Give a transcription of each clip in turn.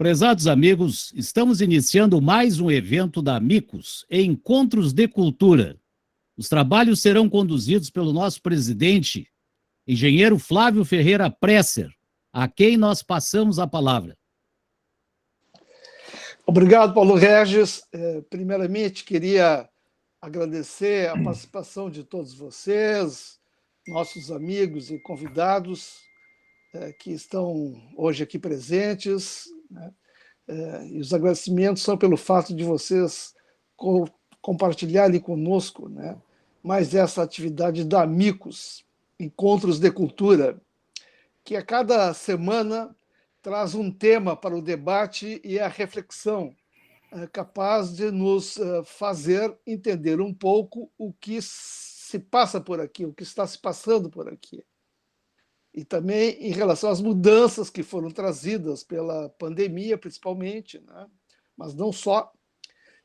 Prezados amigos, estamos iniciando mais um evento da Amicus, Encontros de Cultura. Os trabalhos serão conduzidos pelo nosso presidente, engenheiro Flávio Ferreira Presser, a quem nós passamos a palavra. Obrigado, Paulo Regis. Primeiramente, queria agradecer a participação de todos vocês, nossos amigos e convidados que estão hoje aqui presentes, né? E os agradecimentos são pelo fato de vocês compartilharem conosco, né, mais essa atividade da Amicus, Encontros de Cultura, que a cada semana traz um tema para o debate e a reflexão capaz de nos fazer entender um pouco o que se passa por aqui, o que está se passando por aqui. E também em relação às mudanças que foram trazidas pela pandemia, principalmente, né? Mas não só,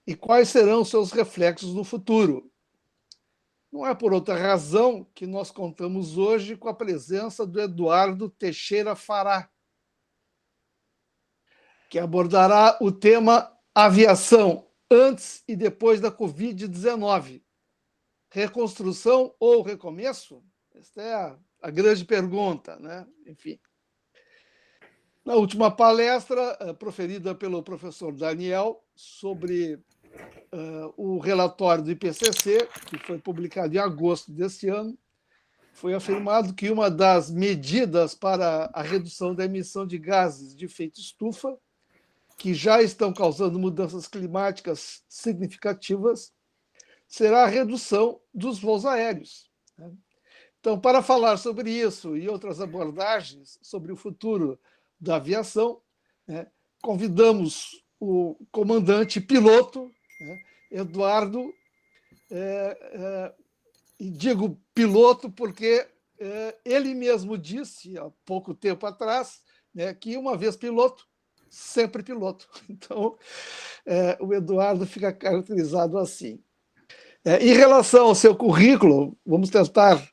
e quais serão os seus reflexos no futuro. Não é por outra razão que nós contamos hoje com a presença do Eduardo Teixeira Fará, que abordará o tema aviação antes e depois da Covid-19. Reconstrução ou recomeço? Esta é a grande pergunta, né? Enfim. Na última palestra, proferida pelo professor Daniel, sobre o relatório do IPCC, que foi publicado em agosto deste ano, foi afirmado que uma das medidas para a redução da emissão de gases de efeito estufa, que já estão causando mudanças climáticas significativas, será a redução dos voos aéreos. Então, para falar sobre isso e outras abordagens sobre o futuro da aviação, né, convidamos o comandante piloto, né, Eduardo, e digo piloto porque ele mesmo disse, há pouco tempo atrás, né, que uma vez piloto, sempre piloto. Então, o Eduardo fica caracterizado assim. Em relação ao seu currículo, vamos tentar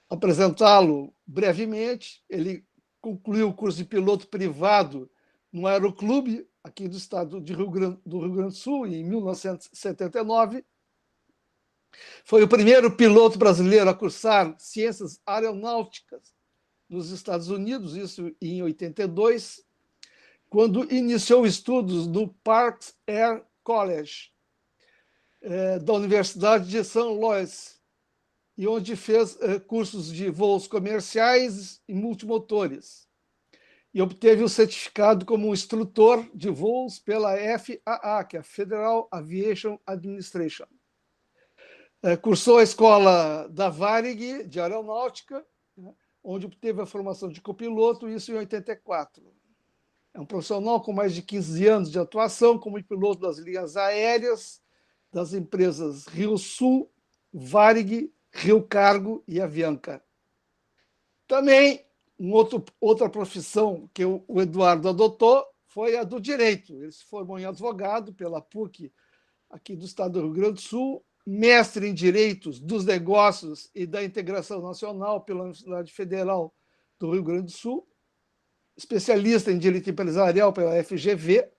apresentá-lo brevemente. Ele concluiu o curso de piloto privado no Aeroclube, aqui do estado do Rio Grande do Sul, em 1979. Foi o primeiro piloto brasileiro a cursar ciências aeronáuticas nos Estados Unidos, isso em 82, quando iniciou estudos no Parks Air College, da Universidade de St. Louis, e onde fez cursos de voos comerciais e multimotores. E obteve o certificado como instrutor de voos pela FAA, que é a Federal Aviation Administration. Cursou a escola da Varig de aeronáutica, né, onde obteve a formação de copiloto, isso em 84. É um profissional com mais de 15 anos de atuação como piloto das linhas aéreas, das empresas Rio Sul, Varig, Rio Cargo e Avianca. Também, outra profissão que o Eduardo adotou foi a do direito. Ele se formou em advogado pela PUC, aqui do estado do Rio Grande do Sul, mestre em Direitos dos Negócios e da Integração Nacional pela Universidade Federal do Rio Grande do Sul, especialista em Direito Empresarial pela FGV,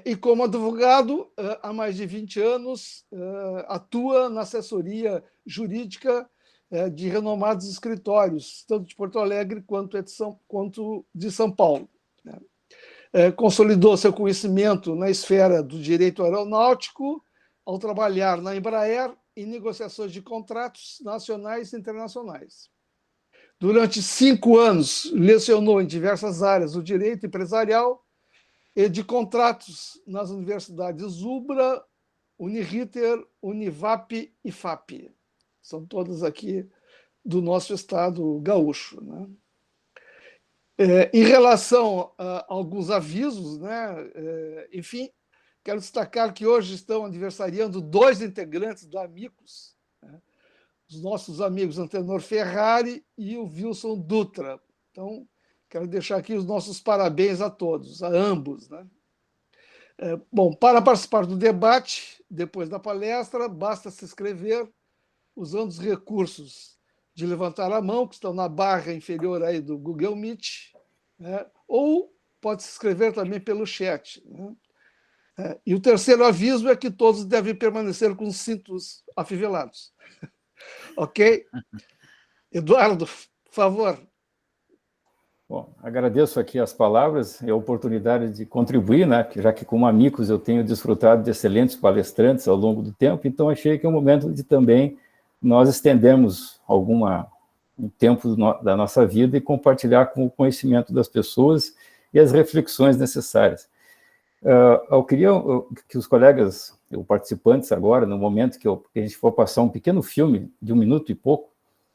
e como advogado, há mais de 20 anos, atua na assessoria jurídica de renomados escritórios, tanto de Porto Alegre quanto de São Paulo. Consolidou seu conhecimento na esfera do direito aeronáutico ao trabalhar na Embraer em negociações de contratos nacionais e internacionais. Durante 5 anos, lecionou em diversas áreas do direito empresarial e de contratos nas universidades UBRA, Uniriter, Univap e FAP. São todas aqui do nosso estado gaúcho, né? Em relação a alguns avisos, né? Enfim, quero destacar que hoje estão aniversariando 2 integrantes da Amicus, né? Os nossos amigos Antenor Ferrari e o Wilson Dutra. Então, quero deixar aqui os nossos parabéns a todos, a ambos, né? Bom, para participar do debate, depois da palestra, basta se inscrever usando os recursos de levantar a mão, que estão na barra inferior aí do Google Meet, né? Ou pode se inscrever também pelo chat, né? E o terceiro aviso é que todos devem permanecer com os cintos afivelados. Ok? Eduardo, por favor. Bom, agradeço aqui as palavras e a oportunidade de contribuir, né? Já que como amigos eu tenho desfrutado de excelentes palestrantes ao longo do tempo, então achei que é um momento de também nós estendermos um tempo da nossa vida e compartilhar com o conhecimento das pessoas e as reflexões necessárias. Eu queria que os colegas, os participantes agora, no momento que a gente for passar um pequeno filme de 1 minuto e pouco,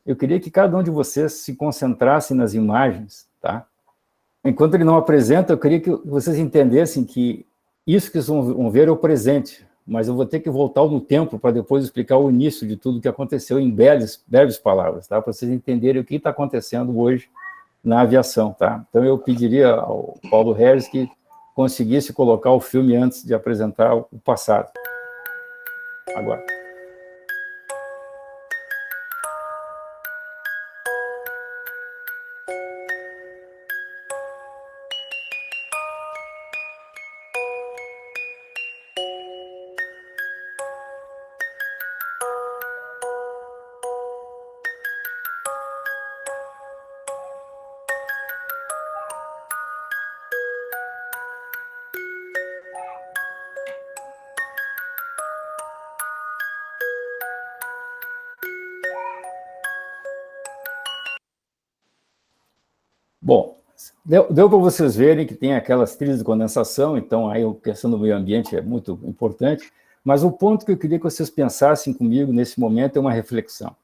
eu queria que cada um de vocês se concentrasse nas imagens, tá? Enquanto ele não apresenta, eu queria que vocês entendessem que isso que vocês vão ver é o presente, mas eu vou ter que voltar no tempo para depois explicar o início de tudo que aconteceu em breves palavras, tá? Para vocês entenderem o que está acontecendo hoje na aviação, tá? Então eu pediria ao Paulo Regis que conseguisse colocar o filme antes de apresentar o passado. Agora. Bom, deu para vocês verem que tem aquelas trilhas de condensação, então aí a questão do meio ambiente é muito importante, mas o ponto que eu queria que vocês pensassem comigo nesse momento é uma reflexão.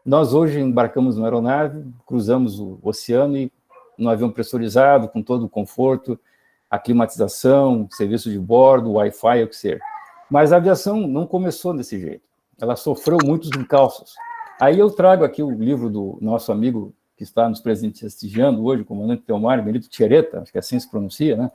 Nós hoje embarcamos numa aeronave, cruzamos o oceano e num avião pressurizado, com todo o conforto, a climatização, serviço de bordo, Wi-Fi, o que seja. Mas a aviação não começou desse jeito, ela sofreu muitos encalços. Aí eu trago aqui o livro do nosso amigo que está nos prestigiando hoje, o comandante Teomar Benito Tchereta, acho que assim se pronuncia, né?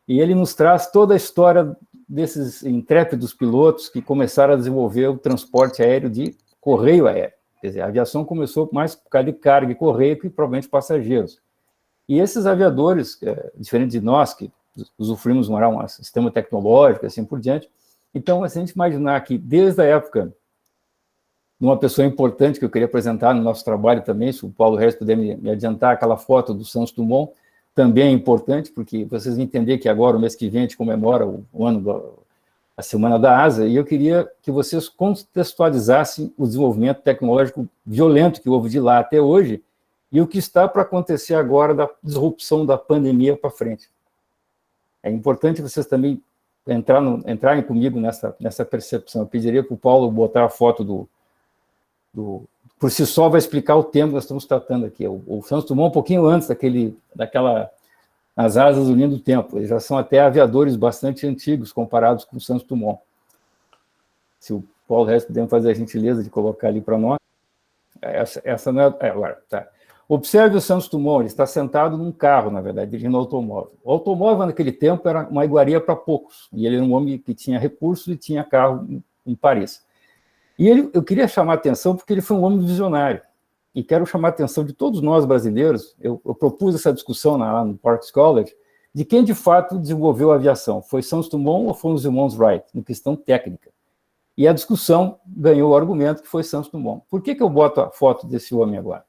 E ele nos traz toda a história desses intrépidos pilotos que começaram a desenvolver o transporte aéreo de correio aéreo. Quer dizer, a aviação começou mais por causa de carga e correio que provavelmente passageiros. E esses aviadores, diferente de nós, que usufruímos um sistema tecnológico, assim por diante, então, se a gente imaginar que desde a época uma pessoa importante que eu queria apresentar no nosso trabalho também, se o Paulo Regis puder me adiantar, aquela foto do Santos Dumont, também é importante, porque vocês vão entender que agora, o mês que vem, a gente comemora a Semana da Asa, e eu queria que vocês contextualizassem o desenvolvimento tecnológico violento que houve de lá até hoje, e o que está para acontecer agora da disrupção da pandemia para frente. É importante vocês também entrarem comigo nessa percepção. Eu pediria para o Paulo botar a foto por si só vai explicar o tema que nós estamos tratando aqui. O Santos Dumont um pouquinho antes nas asas do Ninho do Tempo. Eles já são até aviadores bastante antigos comparados com o Santos Dumont. Se o Paulo Regis puder fazer a gentileza de colocar ali para nós. Essa não é agora, tá. Observe o Santos Dumont, ele está sentado num carro, na verdade, dirigindo um automóvel. O automóvel, naquele tempo, era uma iguaria para poucos, e ele era um homem que tinha recursos e tinha carro em Paris. E eu queria chamar a atenção porque ele foi um homem visionário. E quero chamar a atenção de todos nós brasileiros. Eu propus essa discussão lá no Parks College, de quem de fato desenvolveu a aviação. Foi Santos Dumont ou foram os irmãos Wright, em questão técnica. E a discussão ganhou o argumento que foi Santos Dumont. Por que eu boto a foto desse homem agora?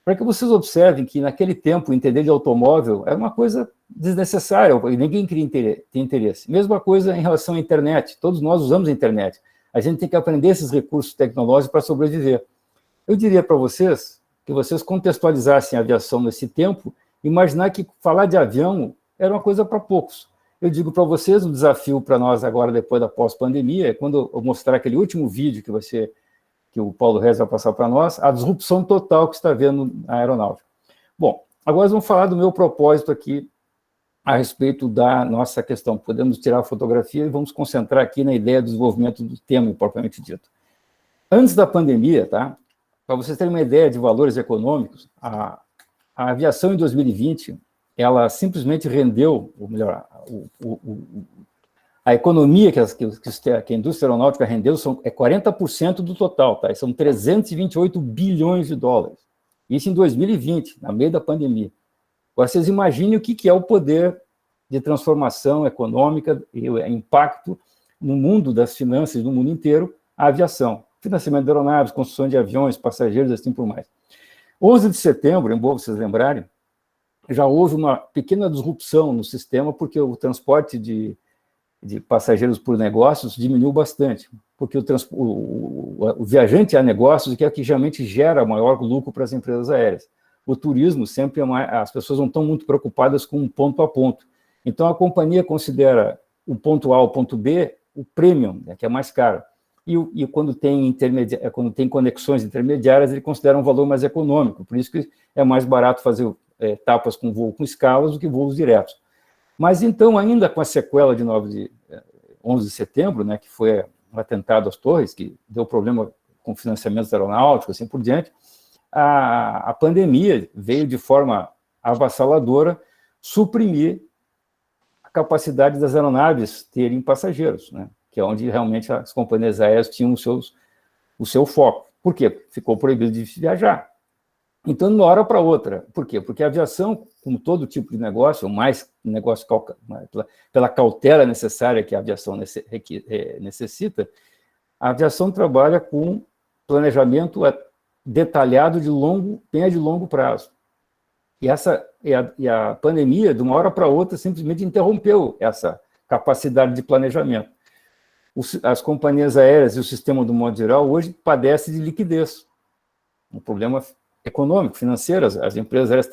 Para que vocês observem que naquele tempo entender de automóvel era uma coisa desnecessária, ninguém queria ter interesse. Mesma coisa em relação à internet. Todos nós usamos a internet. A gente tem que aprender esses recursos tecnológicos para sobreviver. Eu diria para vocês que vocês contextualizassem a aviação nesse tempo, imaginar que falar de avião era uma coisa para poucos. Eu digo para vocês, um desafio para nós agora, depois da pós-pandemia, é quando eu mostrar aquele último vídeo que o Paulo Regis vai passar para nós, a disrupção total que está havendo na aeronáutica. Bom, agora vamos falar do meu propósito aqui a respeito da nossa questão. Podemos tirar a fotografia e vamos concentrar aqui na ideia do desenvolvimento do tema, propriamente dito. Antes da pandemia, tá? Para vocês terem uma ideia de valores econômicos, a aviação em 2020, ela simplesmente rendeu, ou melhor, a economia que a indústria aeronáutica rendeu é 40% do total, tá? São 328 bilhões de dólares. Isso em 2020, na meio da pandemia. Agora, vocês imaginem o que é o poder de transformação econômica e o impacto no mundo das finanças, no mundo inteiro, a aviação. Financiamento de aeronaves, construção de aviões, passageiros, assim por mais. 11 de setembro, é bom vocês lembrarem, já houve uma pequena disrupção no sistema, porque o transporte de passageiros por negócios diminuiu bastante, porque o viajante a negócios que é o que geralmente gera maior lucro para as empresas aéreas. O turismo sempre as pessoas não estão muito preocupadas com um ponto a ponto. Então, a companhia considera o ponto A ao ponto B o premium, né, que é mais caro. E quando tem conexões intermediárias, ele considera um valor mais econômico. Por isso que é mais barato fazer etapas com voo com escalas do que voos diretos. Mas, então, ainda com a sequela de 11 de setembro, né, que foi um atentado às torres, que deu problema com financiamentos aeronáuticos, assim por diante, a pandemia veio de forma avassaladora suprimir a capacidade das aeronaves terem passageiros, né, que é onde realmente as companhias aéreas tinham o seu foco. Por quê? Ficou proibido de viajar. Então, de uma hora para outra. Por quê? Porque a aviação, como todo tipo de negócio, ou mais negócio pela cautela necessária que a aviação necessita, a aviação trabalha com planejamento detalhado de longo prazo. E a pandemia, de uma hora para outra, simplesmente interrompeu essa capacidade de planejamento. As companhias aéreas e o sistema do modo geral hoje padecem de liquidez. Um problema econômico, financeiro. As empresas aéreas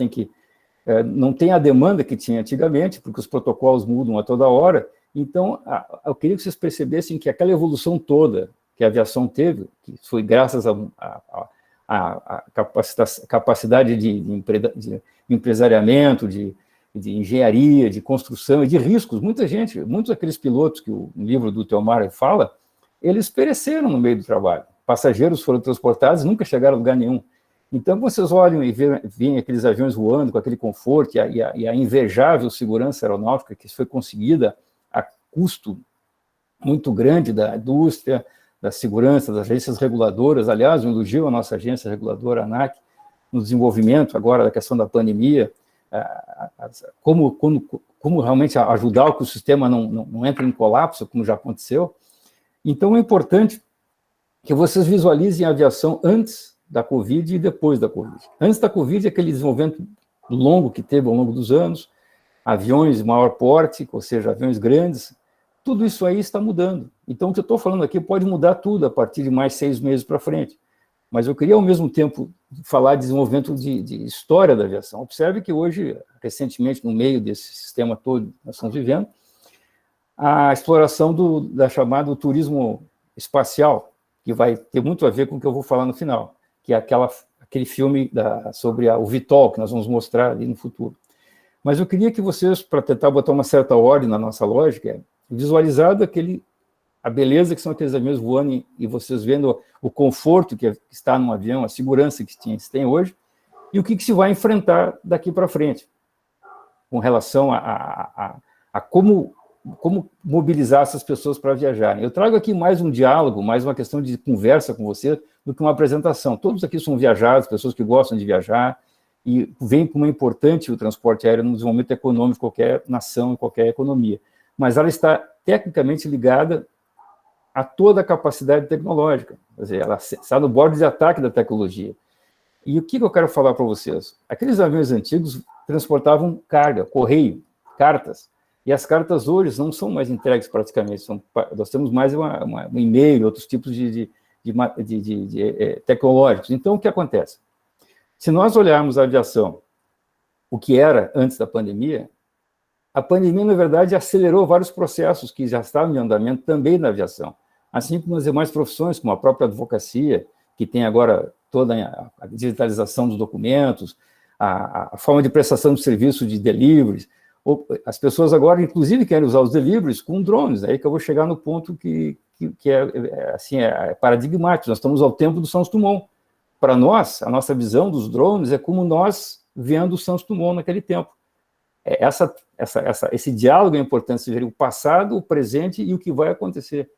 não têm a demanda que tinha antigamente, porque os protocolos mudam a toda hora. Então, eu queria que vocês percebessem que aquela evolução toda que a aviação teve, que foi graças a capacidade de empresariamento, de engenharia, de construção e de riscos. Muitos daqueles pilotos que o livro do Teomar fala, eles pereceram no meio do trabalho. Passageiros foram transportados e nunca chegaram a lugar nenhum. Então, vocês olham e veem aqueles aviões voando com aquele conforto e a invejável segurança aeronáutica que foi conseguida a custo muito grande da indústria, da segurança, das agências reguladoras. Aliás, eu elogio a nossa agência reguladora, a ANAC, no desenvolvimento agora da questão da pandemia, como realmente ajudar que o sistema não entre em colapso, como já aconteceu. Então, é importante que vocês visualizem a aviação antes da Covid e depois da Covid. Antes da Covid, aquele desenvolvimento longo que teve ao longo dos anos, aviões de maior porte, ou seja, aviões grandes, tudo isso aí está mudando. Então, o que eu estou falando aqui pode mudar tudo a partir de mais 6 meses para frente. Mas eu queria, ao mesmo tempo, falar de desenvolvimento de história da aviação. Observe que hoje, recentemente, no meio desse sistema todo que nós estamos vivendo, a exploração da chamada turismo espacial, que vai ter muito a ver com o que eu vou falar no final, que é aquele filme sobre o VTOL, que nós vamos mostrar ali no futuro. Mas eu queria que vocês, para tentar botar uma certa ordem na nossa lógica, visualizado a beleza que são aqueles aviões voando e vocês vendo o conforto que está num avião, a segurança que se tem hoje, e o que se vai enfrentar daqui para frente, com relação a como mobilizar essas pessoas para viajarem. Eu trago aqui mais um diálogo, mais uma questão de conversa com você, do que uma apresentação. Todos aqui são viajados, pessoas que gostam de viajar, e veem como é importante o transporte aéreo no desenvolvimento econômico de qualquer nação, em qualquer economia. Mas ela está tecnicamente ligada a toda a capacidade tecnológica. Quer dizer, ela está no bordo de ataque da tecnologia. E o que eu quero falar para vocês? Aqueles aviões antigos transportavam carga, correio, cartas. E as cartas hoje não são mais entregues praticamente. Nós temos mais um e-mail, outros tipos de tecnológicos. Então, o que acontece? Se nós olharmos a aviação, o que era antes da pandemia, a pandemia, na verdade, acelerou vários processos que já estavam em andamento também na aviação. Assim como nas demais profissões, como a própria advocacia, que tem agora toda a digitalização dos documentos, a forma de prestação de serviço de deliveries. As pessoas agora, inclusive, querem usar os deliveries com drones. Aí que eu vou chegar no ponto que é paradigmático. Nós estamos ao tempo do Santos Dumont. Para nós, a nossa visão dos drones é como nós vendo o Santos Dumont naquele tempo. Esse diálogo é importante, se ver o passado, o presente e o que vai acontecer.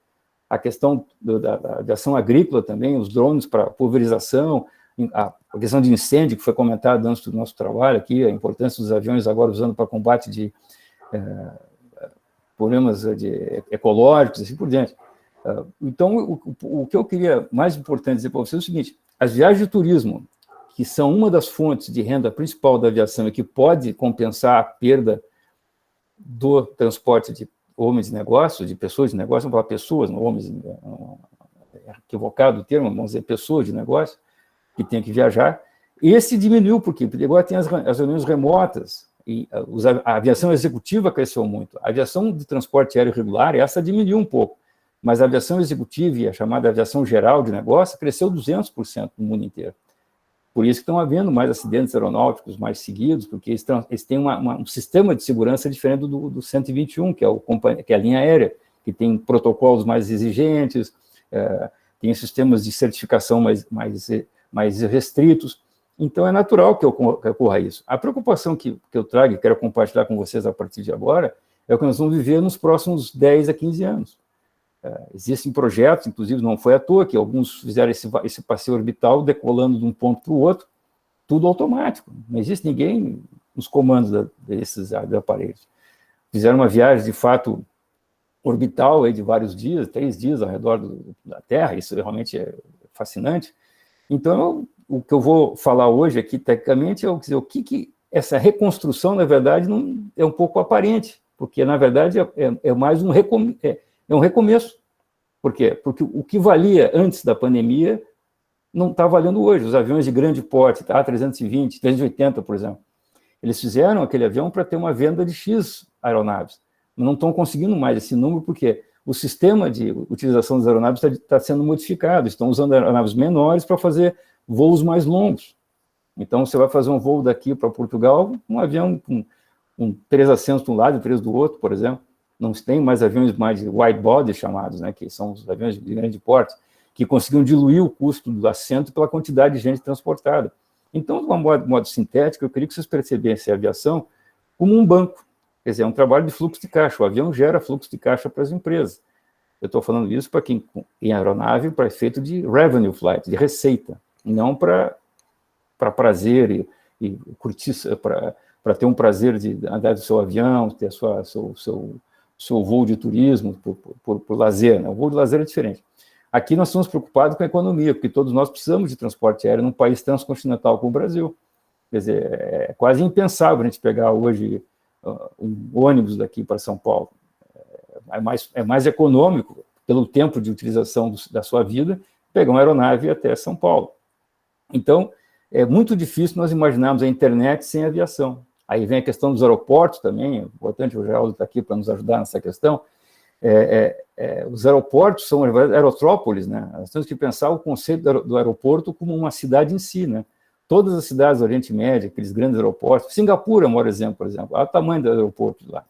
A questão da aviação agrícola também, os drones para pulverização, a questão de incêndio, que foi comentada antes do nosso trabalho aqui, a importância dos aviões agora usando para combate de problemas ecológicos, assim por diante. Então, o que eu queria mais importante dizer para vocês é o seguinte: as viagens de turismo, que são uma das fontes de renda principal da aviação e que pode compensar a perda do transporte de homens de negócio, de pessoas de negócio, vamos falar pessoas, não homens, é equivocado o termo, vamos dizer pessoas de negócio, que tem que viajar. Esse diminuiu, por quê? Porque agora tem as reuniões remotas, e a aviação executiva cresceu muito. A aviação de transporte aéreo regular, essa diminuiu um pouco, mas a aviação executiva e a chamada aviação geral de negócio cresceu 200% no mundo inteiro. Por isso que estão havendo mais acidentes aeronáuticos mais seguidos, porque eles têm um sistema de segurança diferente do 121, que é a linha aérea, que tem protocolos mais exigentes, tem sistemas de certificação mais restritos. Então, é natural que ocorra isso. A preocupação que eu trago e quero compartilhar com vocês a partir de agora é o que nós vamos viver nos próximos 10 a 15 anos. Existem projetos, inclusive não foi à toa, que alguns fizeram esse passeio orbital decolando de um ponto para o outro, tudo automático. Não existe ninguém nos comandos desses aparelhos. Fizeram uma viagem, de fato, orbital aí de vários dias, 3 dias ao redor da Terra, isso realmente é fascinante. Então, o que eu vou falar hoje aqui, tecnicamente, é o que essa reconstrução, na verdade, não é um pouco aparente, porque, na verdade, é mais um recomeço. Por quê? Porque o que valia antes da pandemia não está valendo hoje. Os aviões de grande porte, A320, 380, por exemplo, eles fizeram aquele avião para ter uma venda de X aeronaves. Não estão conseguindo mais esse número porque o sistema de utilização das aeronaves está sendo modificado. Estão usando aeronaves menores para fazer voos mais longos. Então, você vai fazer um voo daqui para Portugal, um avião com 3 assentos de um lado e 3 do outro, por exemplo. Não tem mais aviões mais wide body chamados, né, que são os aviões de grande porte, que conseguiam diluir o custo do assento pela quantidade de gente transportada. Então, de um modo sintético, eu queria que vocês percebessem a aviação como um banco. Quer dizer, é um trabalho de fluxo de caixa. O avião gera fluxo de caixa para as empresas. Eu estou falando isso para quem em aeronave, para efeito de revenue flight, de receita, não para prazer e curtir, para ter um prazer de andar do seu avião, ter seu voo de turismo, por lazer, né? O voo de lazer é diferente. Aqui nós estamos preocupados com a economia, porque todos nós precisamos de transporte aéreo num país transcontinental como o Brasil. Quer dizer, é quase impensável a gente pegar hoje um ônibus daqui para São Paulo. É mais econômico, pelo tempo de utilização da sua vida, pegar uma aeronave até São Paulo. Então, é muito difícil nós imaginarmos a internet sem aviação. Aí vem a questão dos aeroportos também, é importante, o Geraldo está aqui para nos ajudar nessa questão. Os aeroportos são aerótrópolis, né? Nós temos que pensar o conceito do aeroporto como uma cidade em si, né? Todas as cidades do Oriente Médio, aqueles grandes aeroportos, Singapura é um maior exemplo, por exemplo, olha o tamanho dos aeroportos lá.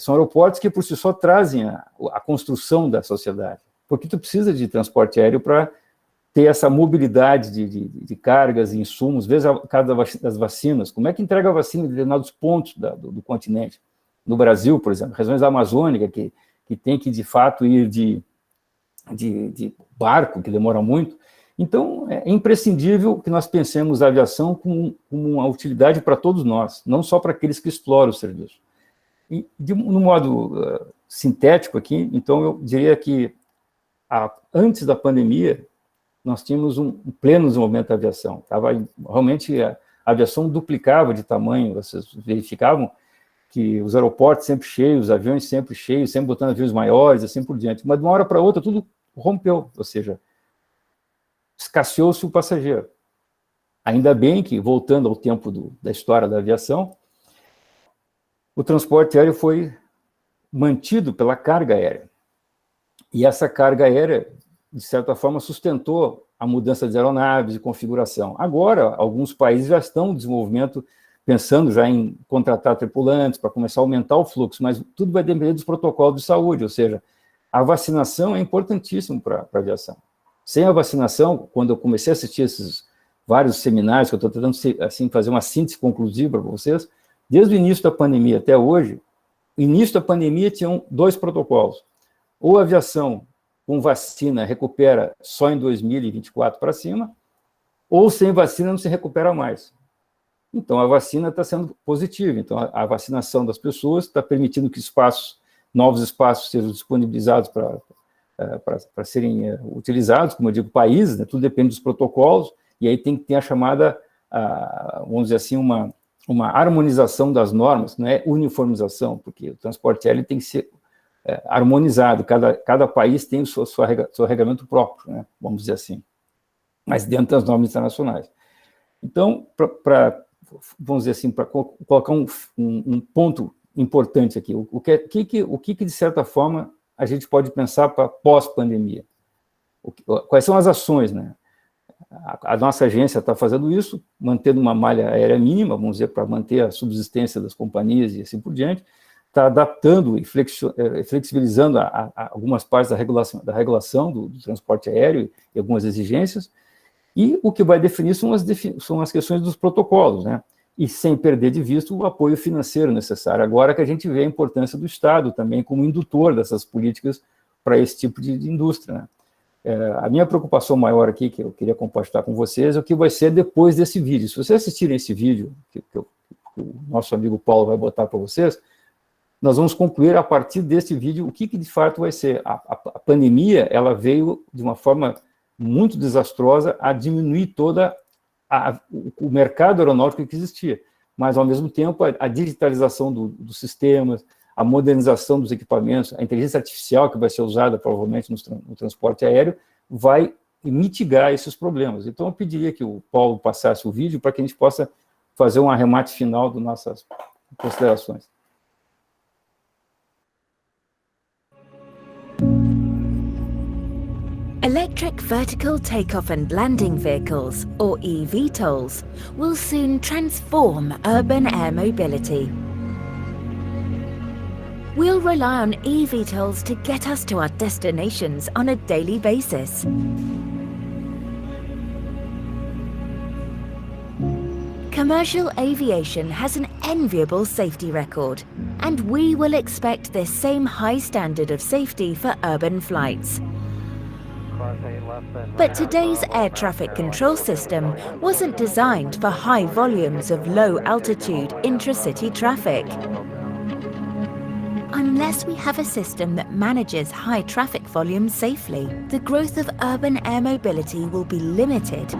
São aeroportos que, por si só, trazem a construção da sociedade, porque tu precisa de transporte aéreo para ter essa mobilidade de cargas e insumos, às vezes a caso das vacinas. Como é que entrega a vacina em determinados pontos do continente? No Brasil, por exemplo, regiões da Amazônica, que tem que, de fato, ir de barco, que demora muito. Então, é imprescindível que nós pensemos a aviação como uma utilidade para todos nós, não só para aqueles que exploram o serviço. E, no modo sintético aqui, então, eu diria que, antes da pandemia, nós tínhamos um pleno desenvolvimento da aviação. Realmente, a aviação duplicava de tamanho, vocês verificavam que os aeroportos sempre cheios, os aviões sempre cheios, sempre botando aviões maiores, assim por diante. Mas, de uma hora para outra, tudo rompeu, ou seja, escasseou-se o passageiro. Ainda bem que, voltando ao tempo da história da aviação, o transporte aéreo foi mantido pela carga aérea. E essa carga aérea, de certa forma, sustentou a mudança de aeronaves e configuração. Agora, alguns países já estão em desenvolvimento, pensando já em contratar tripulantes para começar a aumentar o fluxo, mas tudo vai depender dos protocolos de saúde, ou seja, a vacinação é importantíssima para a aviação. Sem a vacinação, quando eu comecei a assistir esses vários seminários, que eu estou tentando assim, fazer uma síntese conclusiva para vocês, desde o início da pandemia até hoje, no início da pandemia tinham 2 protocolos. Ou a aviação com vacina recupera só em 2024 para cima, ou sem vacina não se recupera mais. Então, a vacina está sendo positiva. Então, a vacinação das pessoas está permitindo que novos espaços sejam disponibilizados para serem utilizados, como eu digo, países, né? Tudo depende dos protocolos, e aí tem que ter a chamada, vamos dizer assim, uma harmonização das normas, não é uniformização, porque o transporte aéreo tem que ser harmonizado, cada país tem o seu regulamento próprio, né? Vamos dizer assim, mas dentro das normas internacionais. Então, vamos dizer assim, para colocar um ponto importante aqui, o que, de certa forma, a gente pode pensar para pós-pandemia? Quais são as ações, né? A nossa agência está fazendo isso, mantendo uma malha aérea mínima, vamos dizer, para manter a subsistência das companhias e assim por diante, está adaptando e flexibilizando algumas partes da regulação do transporte aéreo e algumas exigências, e o que vai definir são as questões dos protocolos, né? E sem perder de vista o apoio financeiro necessário. Agora que a gente vê a importância do Estado também como indutor dessas políticas para esse tipo de indústria, né? A minha preocupação maior aqui, que eu queria compartilhar com vocês, é o que vai ser depois desse vídeo. Se vocês assistirem esse vídeo, que o nosso amigo Paulo vai botar para vocês, nós vamos concluir a partir desse vídeo o que de fato vai ser. A pandemia, ela veio de uma forma muito desastrosa a diminuir o mercado aeronáutico que existia, mas, ao mesmo tempo, a digitalização dos sistemas, a modernização dos equipamentos, a inteligência artificial que vai ser usada, provavelmente, no transporte aéreo, vai mitigar esses problemas. Então, eu pediria que o Paulo passasse o vídeo para que a gente possa fazer um arremate final das nossas considerações. Electric Vertical Takeoff and Landing Vehicles, or eVTOLs, will soon transform urban air mobility. We'll rely on eVTOLs to get us to our destinations on a daily basis. Commercial aviation has an enviable safety record, and we will expect this same high standard of safety for urban flights. But today's air traffic control system wasn't designed for high volumes of low-altitude intra-city traffic. Unless we have a system that manages high traffic volumes safely, the growth of urban air mobility will be limited.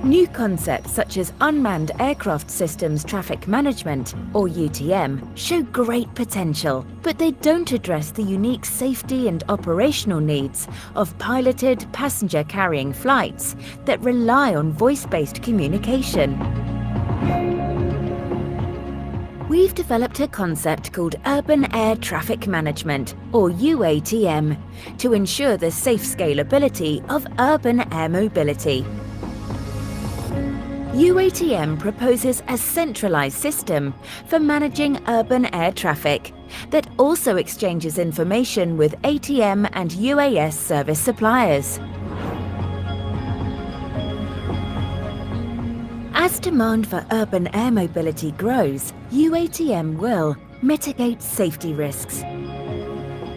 New concepts such as Unmanned Aircraft Systems Traffic Management, or UTM, show great potential, but they don't address the unique safety and operational needs of piloted passenger-carrying flights that rely on voice-based communication. We've developed a concept called Urban Air Traffic Management, or UATM, to ensure the safe scalability of urban air mobility. UATM proposes a centralized system for managing urban air traffic that also exchanges information with ATM and UAS service suppliers. As demand for urban air mobility grows, UATM will mitigate safety risks,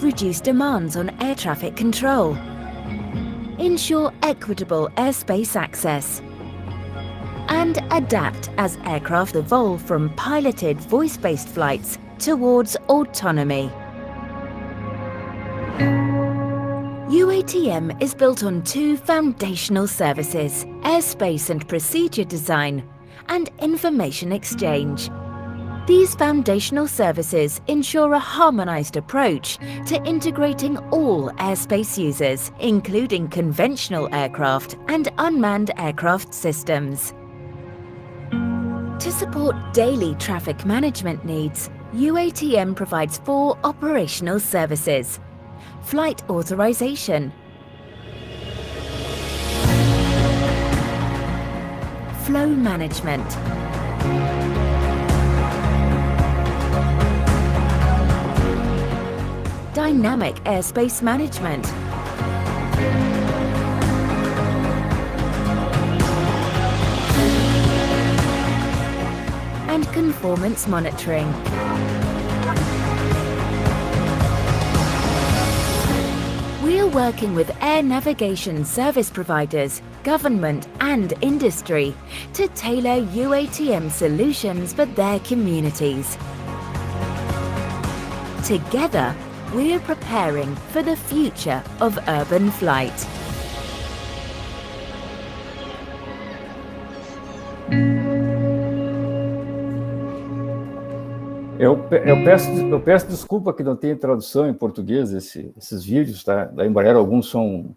reduce demands on air traffic control, ensure equitable airspace access, and adapt as aircraft evolve from piloted voice-based flights towards autonomy. UATM is built on two foundational services: airspace and procedure design, and information exchange. These foundational services ensure a harmonized approach to integrating all airspace users, including conventional aircraft and unmanned aircraft systems. To support daily traffic management needs, UATM provides 4 operational services: flight authorization, flow management, dynamic airspace management, and conformance monitoring. We'll working with air navigation service providers, government and industry to tailor UATM solutions for their communities. Together, we're preparing for the future of urban flight. Eu peço desculpa que não tem tradução em português esses vídeos, tá? Da Embraer, alguns são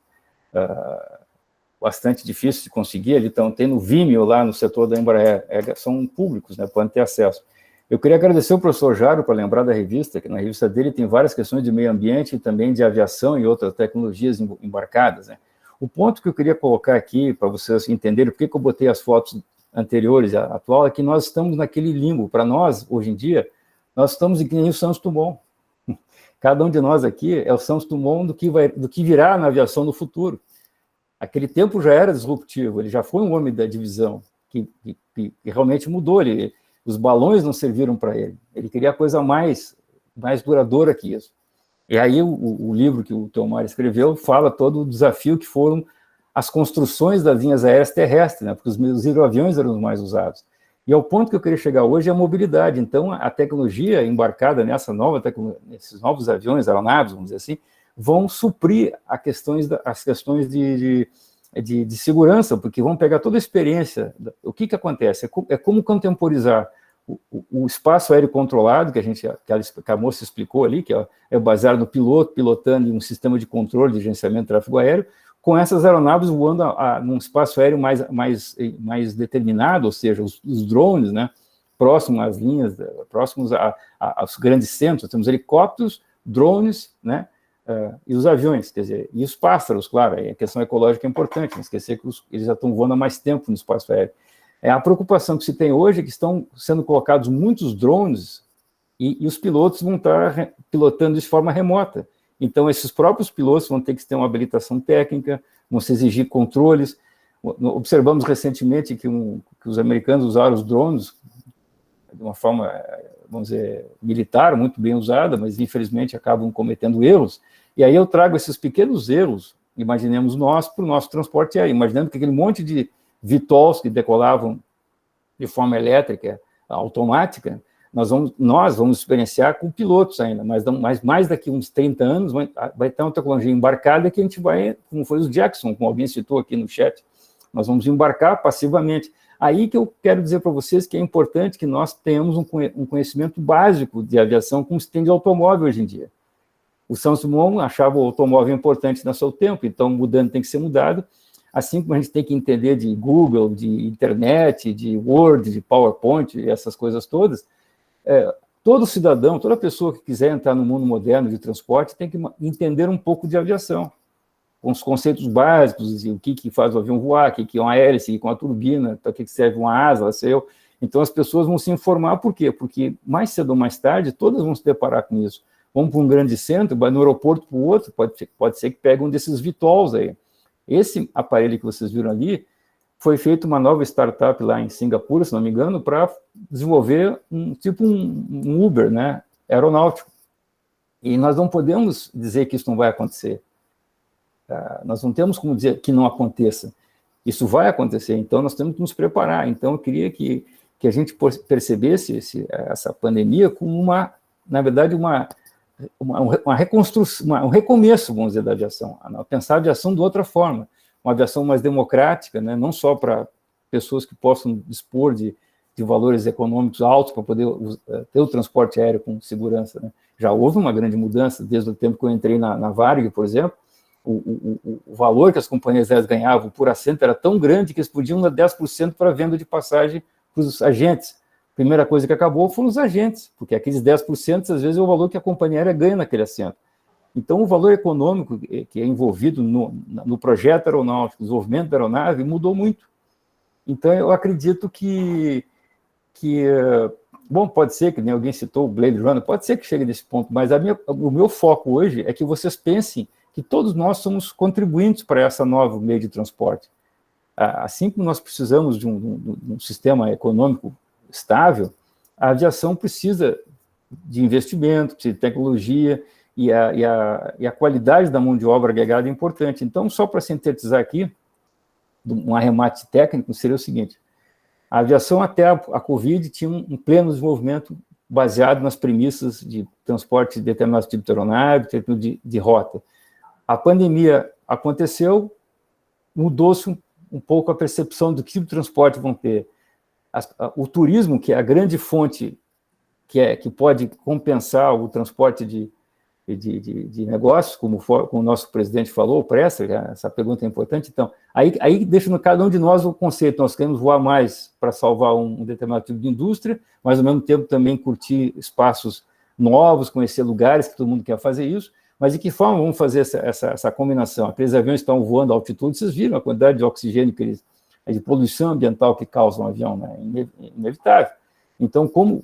bastante difíceis de conseguir, então tem no Vimeo lá no setor da Embraer, são públicos, né? Podem ter acesso. Eu queria agradecer ao professor Jaro por lembrar da revista, que na revista dele tem várias questões de meio ambiente e também de aviação e outras tecnologias embarcadas, né? O ponto que eu queria colocar aqui, para vocês entenderem por que eu botei as fotos anteriores à atual, é que nós estamos naquele limbo. Para nós, hoje em dia, nós estamos que nem o Santos Dumont. Cada um de nós aqui é o Santos Dumont do que virá na aviação no futuro. Aquele tempo já era disruptivo, ele já foi um homem da divisão, que realmente mudou. Os balões não serviram para ele. Ele queria coisa mais duradoura que isso. E aí o livro que o Theomar escreveu fala todo o desafio que foram as construções das linhas aéreas terrestres, né? Porque os hidroaviões eram os mais usados. E ao ponto que eu queria chegar hoje é a mobilidade. Então, a tecnologia embarcada nesses novos aviões, aeronaves, vamos dizer assim, vão suprir as questões de segurança, porque vão pegar toda a experiência. O que acontece? É como contemporizar o espaço aéreo controlado, que a moça explicou ali, que é baseado no piloto, pilotando um sistema de controle de gerenciamento de tráfego aéreo, com essas aeronaves voando num espaço aéreo mais determinado, ou seja, os drones, né, próximos às linhas, próximos aos grandes centros. Temos helicópteros, drones, né, e os aviões, quer dizer, e os pássaros, claro, a questão ecológica é importante, não esquecer que eles já estão voando há mais tempo no espaço aéreo. A preocupação que se tem hoje é que estão sendo colocados muitos drones e os pilotos vão estar pilotando de forma remota. Então, esses próprios pilotos vão ter que ter uma habilitação técnica, vão se exigir controles. Observamos recentemente que os americanos usaram os drones de uma forma, vamos dizer, militar, muito bem usada, mas infelizmente acabam cometendo erros. E aí eu trago esses pequenos erros, imaginemos nós, para o nosso transporte aéreo, imaginando que aquele monte de VTOLs que decolavam de forma elétrica, automática, nós vamos experienciar com pilotos ainda, mas mais daqui uns 30 anos vai ter uma tecnologia embarcada que a gente vai, como foi os Jackson, como alguém citou aqui no chat, nós vamos embarcar passivamente. Aí que eu quero dizer para vocês que é importante que nós tenhamos um conhecimento básico de aviação como se tem de automóvel hoje em dia. O Santos Dumont achava o automóvel importante no seu tempo, então mudando tem que ser mudado, assim como a gente tem que entender de Google, de internet, de Word, de PowerPoint, essas coisas todas. Todo cidadão, toda pessoa que quiser entrar no mundo moderno de transporte tem que entender um pouco de aviação, com os conceitos básicos, o que faz o avião voar, o que é uma hélice, o que é uma turbina, para que serve uma asa, Então, as pessoas vão se informar. Por quê? Porque mais cedo ou mais tarde, todas vão se deparar com isso. Vamos para um grande centro, vai no aeroporto para o outro, pode ser que pegue um desses VTOLs aí. Esse aparelho que vocês viram ali, foi feita uma nova startup lá em Singapura, se não me engano, para desenvolver um Uber, né, aeronáutico. E nós não podemos dizer que isso não vai acontecer. Nós não temos como dizer que não aconteça. Isso vai acontecer, então nós temos que nos preparar. Então eu queria que a gente percebesse essa pandemia como na verdade, uma reconstrução, um recomeço, vamos dizer, da aviação. Pensar a aviação de outra forma. Uma aviação mais democrática, né? Não só para pessoas que possam dispor de valores econômicos altos para poder ter o transporte aéreo com segurança, né? Já houve uma grande mudança, desde o tempo que eu entrei na Varig, por exemplo, o valor que as companhias aéreas ganhavam por assento era tão grande que eles podiam dar 10% para a venda de passagem para os agentes. A primeira coisa que acabou foram os agentes, porque aqueles 10% às vezes é o valor que a companhia aérea ganha naquele assento. Então, o valor econômico que é envolvido no projeto aeronáutico, no desenvolvimento da aeronave, mudou muito. Então, eu acredito que bom, pode ser que nem alguém citou o Blade Runner, pode ser que chegue nesse ponto, mas o meu foco hoje é que vocês pensem que todos nós somos contribuintes para essa nova meio de transporte. Assim como nós precisamos de um sistema econômico estável, a aviação precisa de investimento, precisa de tecnologia. e a qualidade da mão de obra agregada é importante. Então, só para sintetizar aqui, um arremate técnico seria o seguinte: a aviação até a Covid tinha um pleno desenvolvimento baseado nas premissas de transporte de determinados tipos de aeronave, de rota. A pandemia aconteceu, mudou-se um pouco a percepção do que tipo de transporte vão ter. O turismo, que é a grande fonte que pode compensar o transporte de negócios, como o nosso presidente falou, o Presser, essa pergunta é importante. Então, aí deixa no cada um de nós o conceito: nós queremos voar mais para salvar um determinado tipo de indústria, mas ao mesmo tempo também curtir espaços novos, conhecer lugares que todo mundo quer fazer isso. Mas de que forma vamos fazer essa combinação? Aqueles aviões estão voando a altitude, vocês viram a quantidade de oxigênio de poluição ambiental que causa um avião, né? Inevitável. Então, como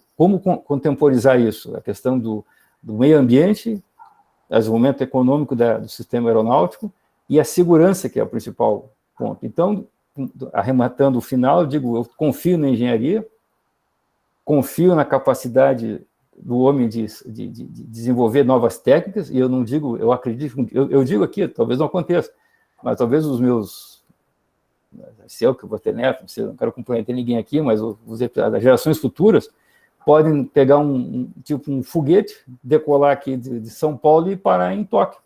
contemporizar isso? A questão do meio ambiente, o desenvolvimento econômico do sistema aeronáutico e a segurança, que é o principal ponto. Então, arrematando o final, eu digo, eu confio na engenharia, confio na capacidade do homem de desenvolver novas técnicas, e eu não digo, eu acredito, eu digo aqui, talvez não aconteça, mas talvez os meus, se eu que vou ter neto, não quero comprometer ninguém aqui, mas as gerações futuras podem pegar um foguete, decolar aqui de São Paulo e parar em Tóquio.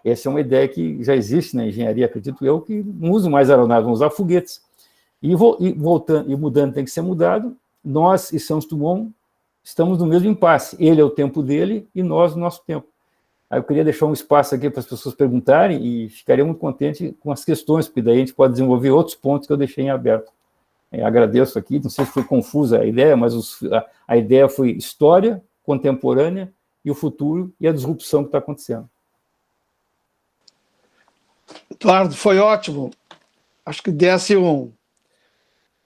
Essa é uma ideia que já existe na engenharia, acredito eu, que não usam mais aeronaves, vão usar foguetes. E voltando e mudando tem que ser mudado. Nós e Santos Dumont estamos no mesmo impasse. Ele é o tempo dele e nós o nosso tempo. Aí eu queria deixar um espaço aqui para as pessoas perguntarem e ficaria muito contente com as questões, porque daí a gente pode desenvolver outros pontos que eu deixei em aberto. Agradeço aqui, não sei se foi confusa a ideia, mas a ideia foi história contemporânea e o futuro e a disrupção que está acontecendo. Eduardo, foi ótimo. Acho que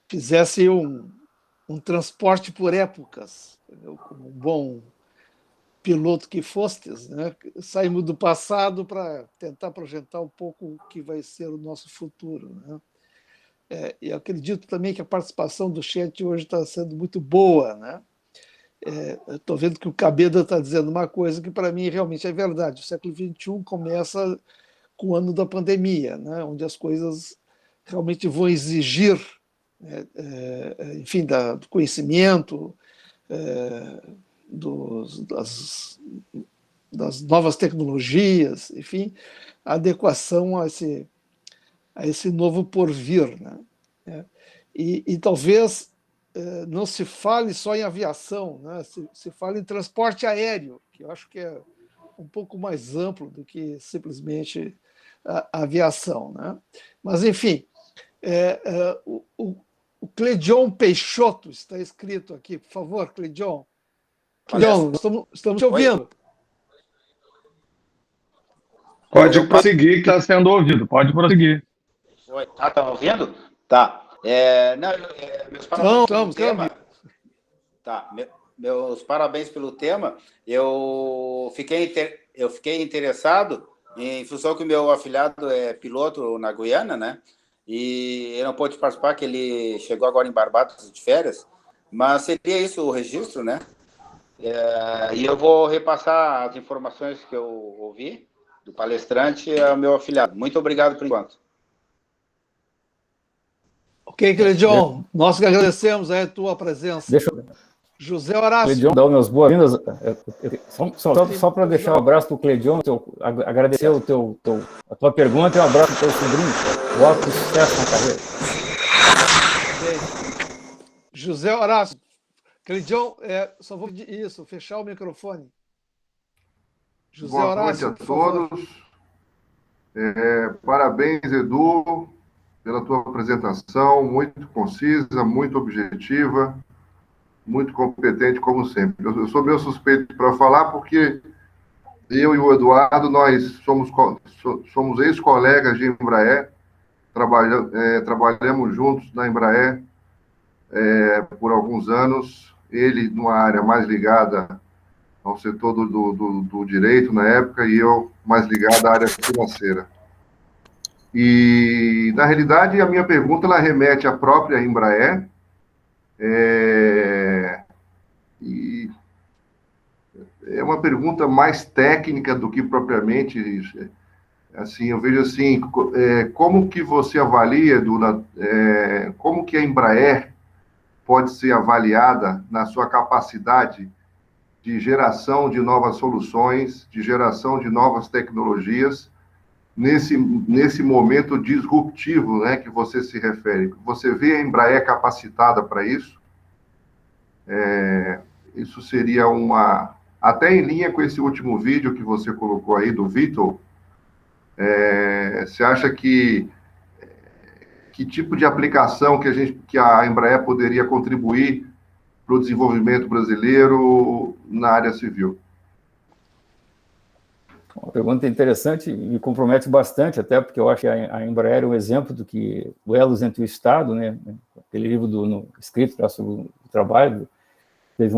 fizesse um transporte por épocas, como um bom piloto que fostes, né? Saímos do passado para tentar projetar um pouco o que vai ser o nosso futuro, né? E acredito também que a participação do chat hoje está sendo muito boa, né? Estou vendo que o Cabeda está dizendo uma coisa que para mim realmente é verdade. O século XXI começa com o ano da pandemia, né? Onde as coisas realmente vão exigir, enfim, do conhecimento, das novas tecnologias, enfim, a adequação a esse novo porvir, né? E talvez não se fale só em aviação, né? Se fale em transporte aéreo, que eu acho que é um pouco mais amplo do que simplesmente a aviação, né? Mas, enfim, o Cleidion Peixoto está escrito aqui. Por favor, Cleidion. Cleidion, estamos te ouvindo. Pode prosseguir, que está sendo ouvido. Pode prosseguir. Oi, tá ouvindo? Tá. Meus parabéns pelo tema. Tá. Meus parabéns pelo tema. Eu fiquei interessado em função que o meu afilhado é piloto na Guiana, né? E ele não pôde participar, que ele chegou agora em Barbados de férias, mas seria isso o registro, né? E eu vou repassar as informações que eu ouvi do palestrante ao meu afilhado. Muito obrigado por enquanto. Ok, Cleidion, nós que agradecemos a tua presença. José Horácio. Cleidion, dá minhas boas-vindas. Só para deixar um abraço para o Cleidion, agradecer a tua pergunta e um abraço para o teu sobrinho. Boa sucesso na carreira. José Horácio. Cleidion, só vou pedir isso, fechar o microfone. José Boa Horácio, noite a todos. Parabéns, Edu, pela tua apresentação, muito concisa, muito objetiva, muito competente, como sempre. Eu sou meio suspeito para falar, porque eu e o Eduardo, nós somos ex-colegas de Embraer, trabalhamos juntos na Embraer por alguns anos, ele numa área mais ligada ao setor do direito na época, e eu mais ligado à área financeira. E, na realidade, a minha pergunta ela remete à própria Embraer, e É uma pergunta mais técnica do que propriamente, assim, eu vejo assim, como que você avalia, Duna, como que a Embraer pode ser avaliada na sua capacidade de geração de novas soluções, de geração de novas tecnologias, nesse momento disruptivo, né, que você se refere. Você vê a Embraer capacitada para isso? Isso seria até em linha com esse último vídeo que você colocou aí, do Vitor. Você acha que tipo de aplicação que a Embraer poderia contribuir para o desenvolvimento brasileiro na área civil? Uma pergunta interessante e me compromete bastante, até porque eu acho que a Embraer é um exemplo do que o elos entre o Estado, né, aquele livro escrito sobre o trabalho, teve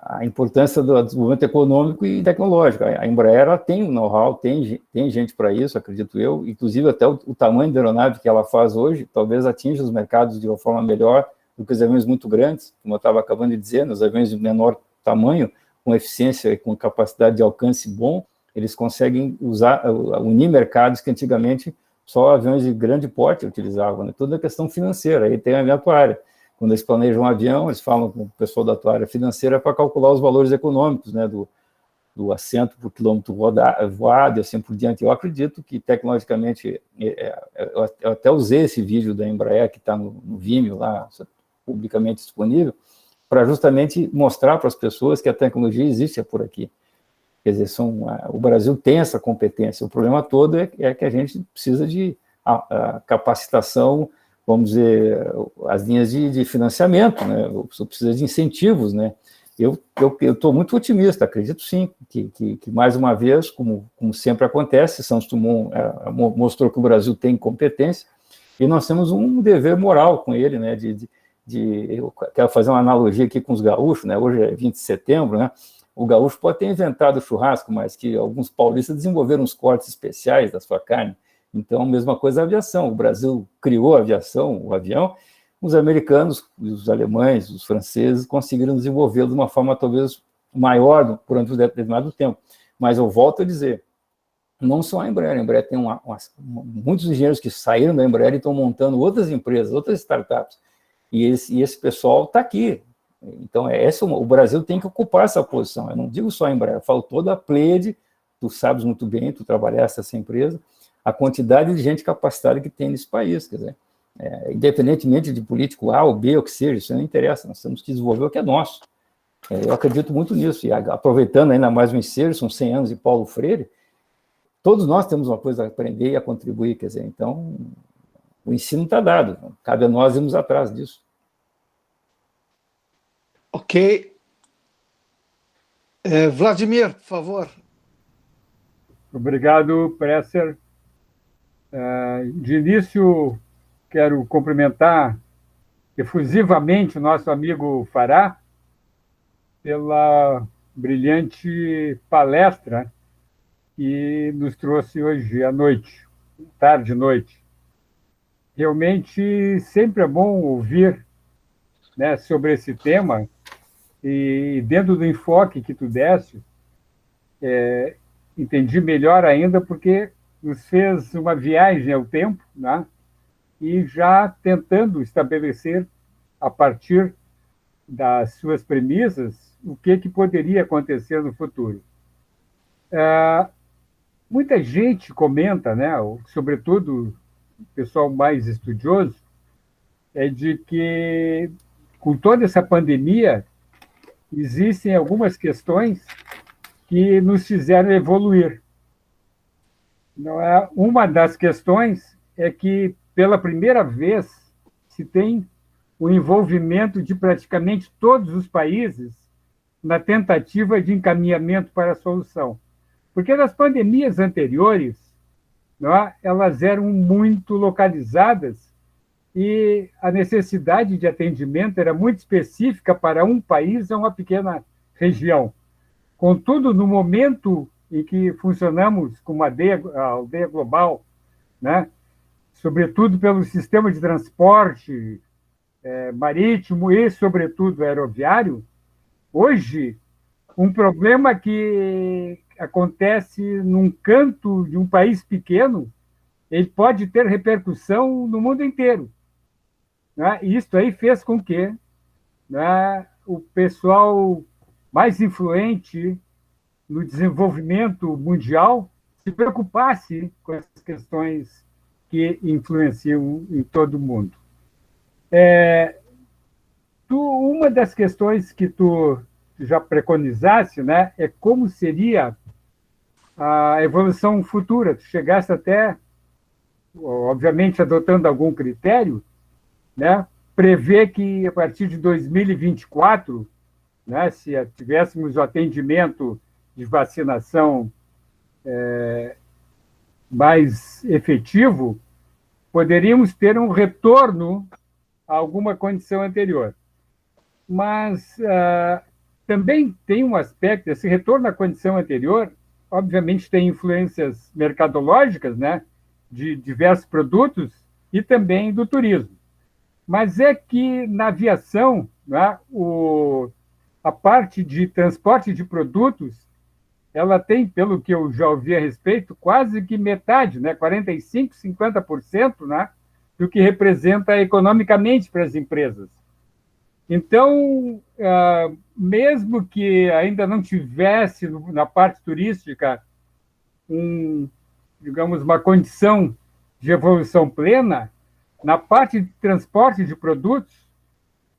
a importância do desenvolvimento econômico e tecnológico. A Embraer ela tem um know-how, tem gente para isso, acredito eu, inclusive até o tamanho da aeronave que ela faz hoje, talvez atinja os mercados de uma forma melhor do que os aviões muito grandes, como eu estava acabando de dizer, os aviões de menor tamanho, com eficiência e com capacidade de alcance bom, eles conseguem unir mercados que antigamente só aviões de grande porte utilizavam, né? Toda a questão financeira, aí tem a minha área. Quando eles planejam um avião, eles falam com o pessoal da tua área financeira para calcular os valores econômicos, né, do assento por quilômetro voado e assim por diante. Eu acredito que, tecnologicamente, eu até usei esse vídeo da Embraer, que está no Vimeo, lá, publicamente disponível, para justamente mostrar para as pessoas que a tecnologia existe por aqui. Quer dizer, o Brasil tem essa competência. O problema todo é que a gente precisa de capacitação, vamos dizer, as linhas de financiamento, né? Você precisa de incentivos, né? Eu estou muito otimista, acredito sim, que mais uma vez, como sempre acontece, Santos Dumont mostrou que o Brasil tem competência, e nós temos um dever moral com ele, né? Eu quero fazer uma analogia aqui com os gaúchos, né? Hoje é 20 de setembro, né? O gaúcho pode ter inventado o churrasco, mas que alguns paulistas desenvolveram uns cortes especiais da sua carne. Então, a mesma coisa a aviação. O Brasil criou a aviação, o avião, os americanos, os alemães, os franceses conseguiram desenvolvê-lo de uma forma talvez maior durante um determinado tempo. Mas eu volto a dizer, não só a Embraer tem muitos engenheiros que saíram da Embraer e estão montando outras empresas, outras startups. E esse pessoal está aqui. Então, o Brasil tem que ocupar essa posição. Eu não digo só a Embraer, eu falo toda a Pleiade, tu sabes muito bem, tu trabalhaste nessa empresa, a quantidade de gente capacitada que tem nesse país, quer dizer, independentemente de político A ou B, ou que seja, isso não interessa, nós temos que desenvolver o que é nosso. Eu acredito muito nisso, e aproveitando ainda mais o ensejo, são 100 anos de Paulo Freire, todos nós temos uma coisa a aprender e a contribuir, quer dizer, então, o ensino está dado, cabe a nós irmos atrás disso. Ok. Vladimir, por favor. Obrigado, Presser. De início, quero cumprimentar efusivamente o nosso amigo Fará pela brilhante palestra que nos trouxe hoje à noite, tarde e noite. Realmente, sempre é bom ouvir, né, sobre esse tema, e dentro do enfoque que tu deste, entendi melhor ainda, porque nos fez uma viagem ao tempo, né? E já tentando estabelecer, a partir das suas premissas, o que poderia acontecer no futuro. Muita gente comenta, né, sobretudo o pessoal mais estudioso, de que, com toda essa pandemia, existem algumas questões que nos fizeram evoluir. Uma das questões é que, pela primeira vez, se tem o envolvimento de praticamente todos os países na tentativa de encaminhamento para a solução. Porque nas pandemias anteriores, elas eram muito localizadas e a necessidade de atendimento era muito específica para um país ou uma pequena região. Contudo, no momento em que funcionamos como aldeia global, né, sobretudo pelo sistema de transporte marítimo e, sobretudo, aeroviário, hoje um problema que acontece num canto de um país pequeno, ele pode ter repercussão no mundo inteiro. Né? E isso aí fez com que, né, o pessoal mais influente no desenvolvimento mundial se preocupasse com essas questões que influenciam em todo o mundo. Uma das questões que tu já preconizasse, né, é como seria a evolução futura. Tu chegasse até, obviamente, adotando algum critério, né, prever que a partir de 2024, né, se tivéssemos o atendimento de vacinação mais efetivo, poderíamos ter um retorno a alguma condição anterior. Mas também tem um aspecto, esse retorno à condição anterior, obviamente tem influências mercadológicas, né, de diversos produtos e também do turismo. Mas é que na aviação, né, a parte de transporte de produtos, ela tem, pelo que eu já ouvi a respeito, quase que metade, né, 45%, 50%, né, do que representa economicamente para as empresas. Então, mesmo que ainda não tivesse na parte turística digamos, uma condição de evolução plena, na parte de transporte de produtos,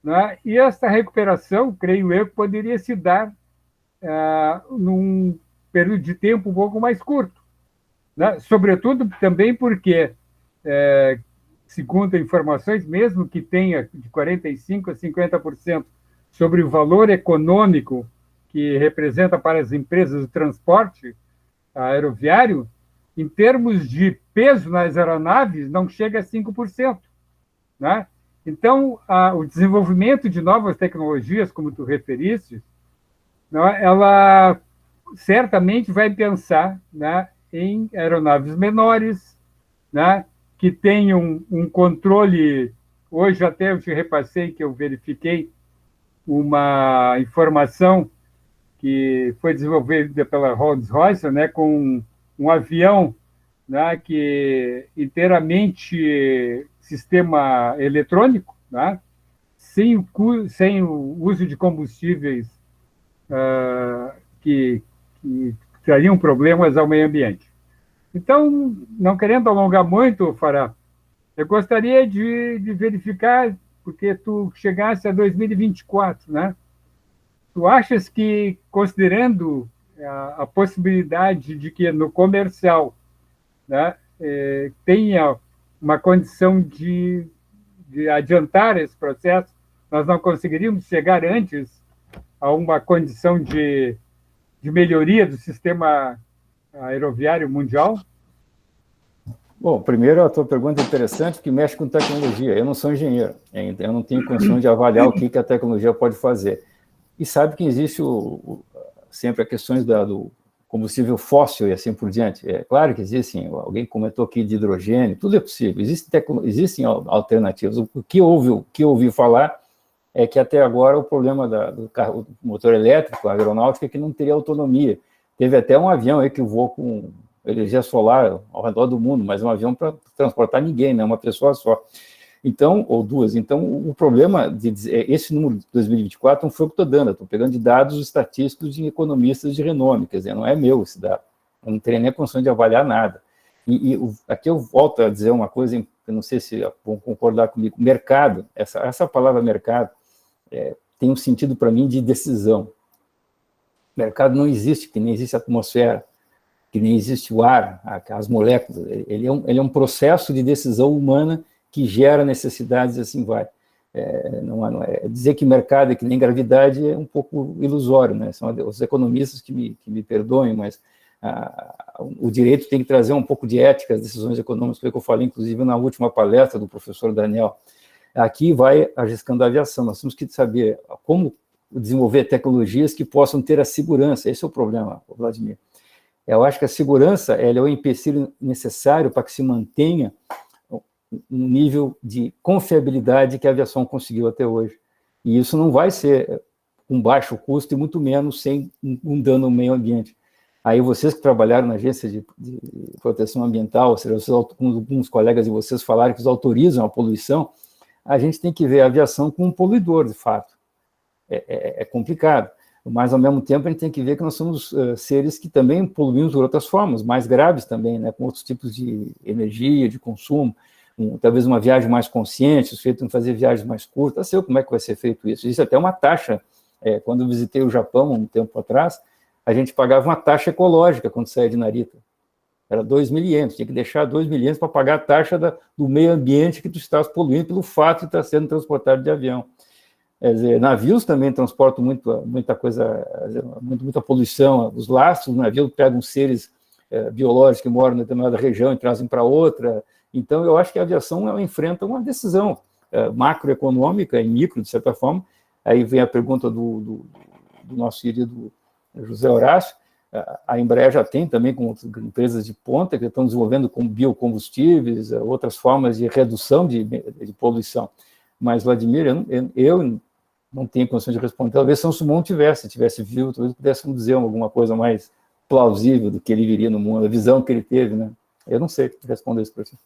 né, e essa recuperação, creio eu, poderia se dar num período de tempo um pouco mais curto, né? Sobretudo também porque, segundo informações, mesmo que tenha de 45% a 50% sobre o valor econômico que representa para as empresas o transporte aeroviário, em termos de peso nas aeronaves, não chega a 5%. Né? Então, o desenvolvimento de novas tecnologias, como tu referiste, né, ela certamente vai pensar, né, em aeronaves menores, né, que tenham um controle. Hoje até eu te repassei que eu verifiquei uma informação que foi desenvolvida pela Rolls-Royce, né, com um avião, né, que inteiramente sistema eletrônico, né, sem o uso de combustíveis que trariam problemas ao meio ambiente. Então, não querendo alongar muito, Fará, eu gostaria de verificar, porque tu chegasse a 2024, né? Tu achas que, considerando a possibilidade de que no comercial, né, tenha uma condição de adiantar esse processo, nós não conseguiríamos chegar antes a uma condição de melhoria do sistema aeroviário mundial? Bom, primeiro, a tua pergunta é interessante, porque mexe com tecnologia. Eu não sou engenheiro, eu não tenho condição de avaliar o que a tecnologia pode fazer. E sabe que existe sempre as questões do combustível fóssil e assim por diante. É claro que existem, alguém comentou aqui de hidrogênio, tudo é possível, existem alternativas. O que ouvi falar é que até agora o problema do carro, do motor elétrico, a aeronáutica, é que não teria autonomia. Teve até um avião aí que voou com energia solar ao redor do mundo, mas é um avião para transportar ninguém, né? Uma pessoa só. Então, ou duas. Então, o problema esse número de 2024 não foi o que estou dando, estou pegando de dados estatísticos de economistas de renome, quer dizer, não é meu esse dado, eu não teria nem a condição de avaliar nada. Aqui eu volto a dizer uma coisa, eu não sei se vão concordar comigo, mercado, essa palavra mercado tem um sentido para mim de decisão. Mercado não existe, que nem existe a atmosfera, que nem existe o ar, as moléculas, ele é um processo de decisão humana que gera necessidades e assim vai. Dizer que mercado é que nem gravidade é um pouco ilusório, né? São os economistas que me perdoem, mas o direito tem que trazer um pouco de ética às decisões econômicas, foi o que eu falei, inclusive, na última palestra do professor Daniel. Aqui vai arriscando a aviação, nós temos que saber como desenvolver tecnologias que possam ter a segurança, esse é o problema, Vladimir. Eu acho que a segurança é o empecilho necessário para que se mantenha um nível de confiabilidade que a aviação conseguiu até hoje. E isso não vai ser com baixo custo e muito menos sem um dano ao meio ambiente. Aí vocês que trabalharam na agência de proteção ambiental, ou seja, alguns colegas de vocês falaram que eles autorizam a poluição, a gente tem que ver a aviação como um poluidor, de fato. É complicado, mas ao mesmo tempo a gente tem que ver que nós somos seres que também poluímos por outras formas, mais graves também, né, com outros tipos de energia, de consumo, talvez uma viagem mais consciente, os feitos em fazer viagens mais curtas, sei como é que vai ser feito isso. Isso é até uma taxa. Quando eu visitei o Japão um tempo atrás, a gente pagava uma taxa ecológica quando saía de Narita. Era 2.000 ienes, tinha que deixar 2.000 ienes para pagar a taxa do meio ambiente que tu estás poluindo pelo fato de estar sendo transportado de avião. Quer dizer, navios também transportam muita coisa, muita poluição. Os lastros do navio pegam seres biológicos que moram em determinada região e trazem para outra. Então, eu acho que a aviação ela enfrenta uma decisão macroeconômica e micro, de certa forma. Aí vem a pergunta do nosso querido José Horácio. A Embraer já tem também com empresas de ponta que estão desenvolvendo com biocombustíveis, outras formas de redução de poluição. Mas, Vladimir, eu não tenho condição de responder. Talvez São Simão tivesse vivo, talvez pudéssemos dizer alguma coisa mais plausível do que ele viria no mundo, a visão que ele teve, né? Eu não sei responder isso para você.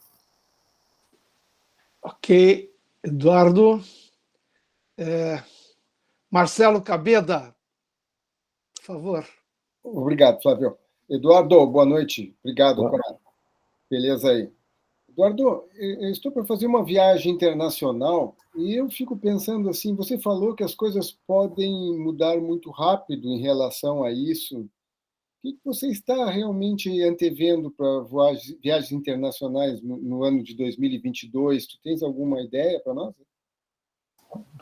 Ok, Eduardo. Marcelo Cabeda, por favor. Obrigado, Flávio. Eduardo, boa noite. Obrigado pela beleza aí. Eduardo, eu estou para fazer uma viagem internacional e eu fico pensando assim, você falou que as coisas podem mudar muito rápido em relação a isso. O que você está realmente antevendo para viagens internacionais no ano de 2022? Tu tens alguma ideia para nós?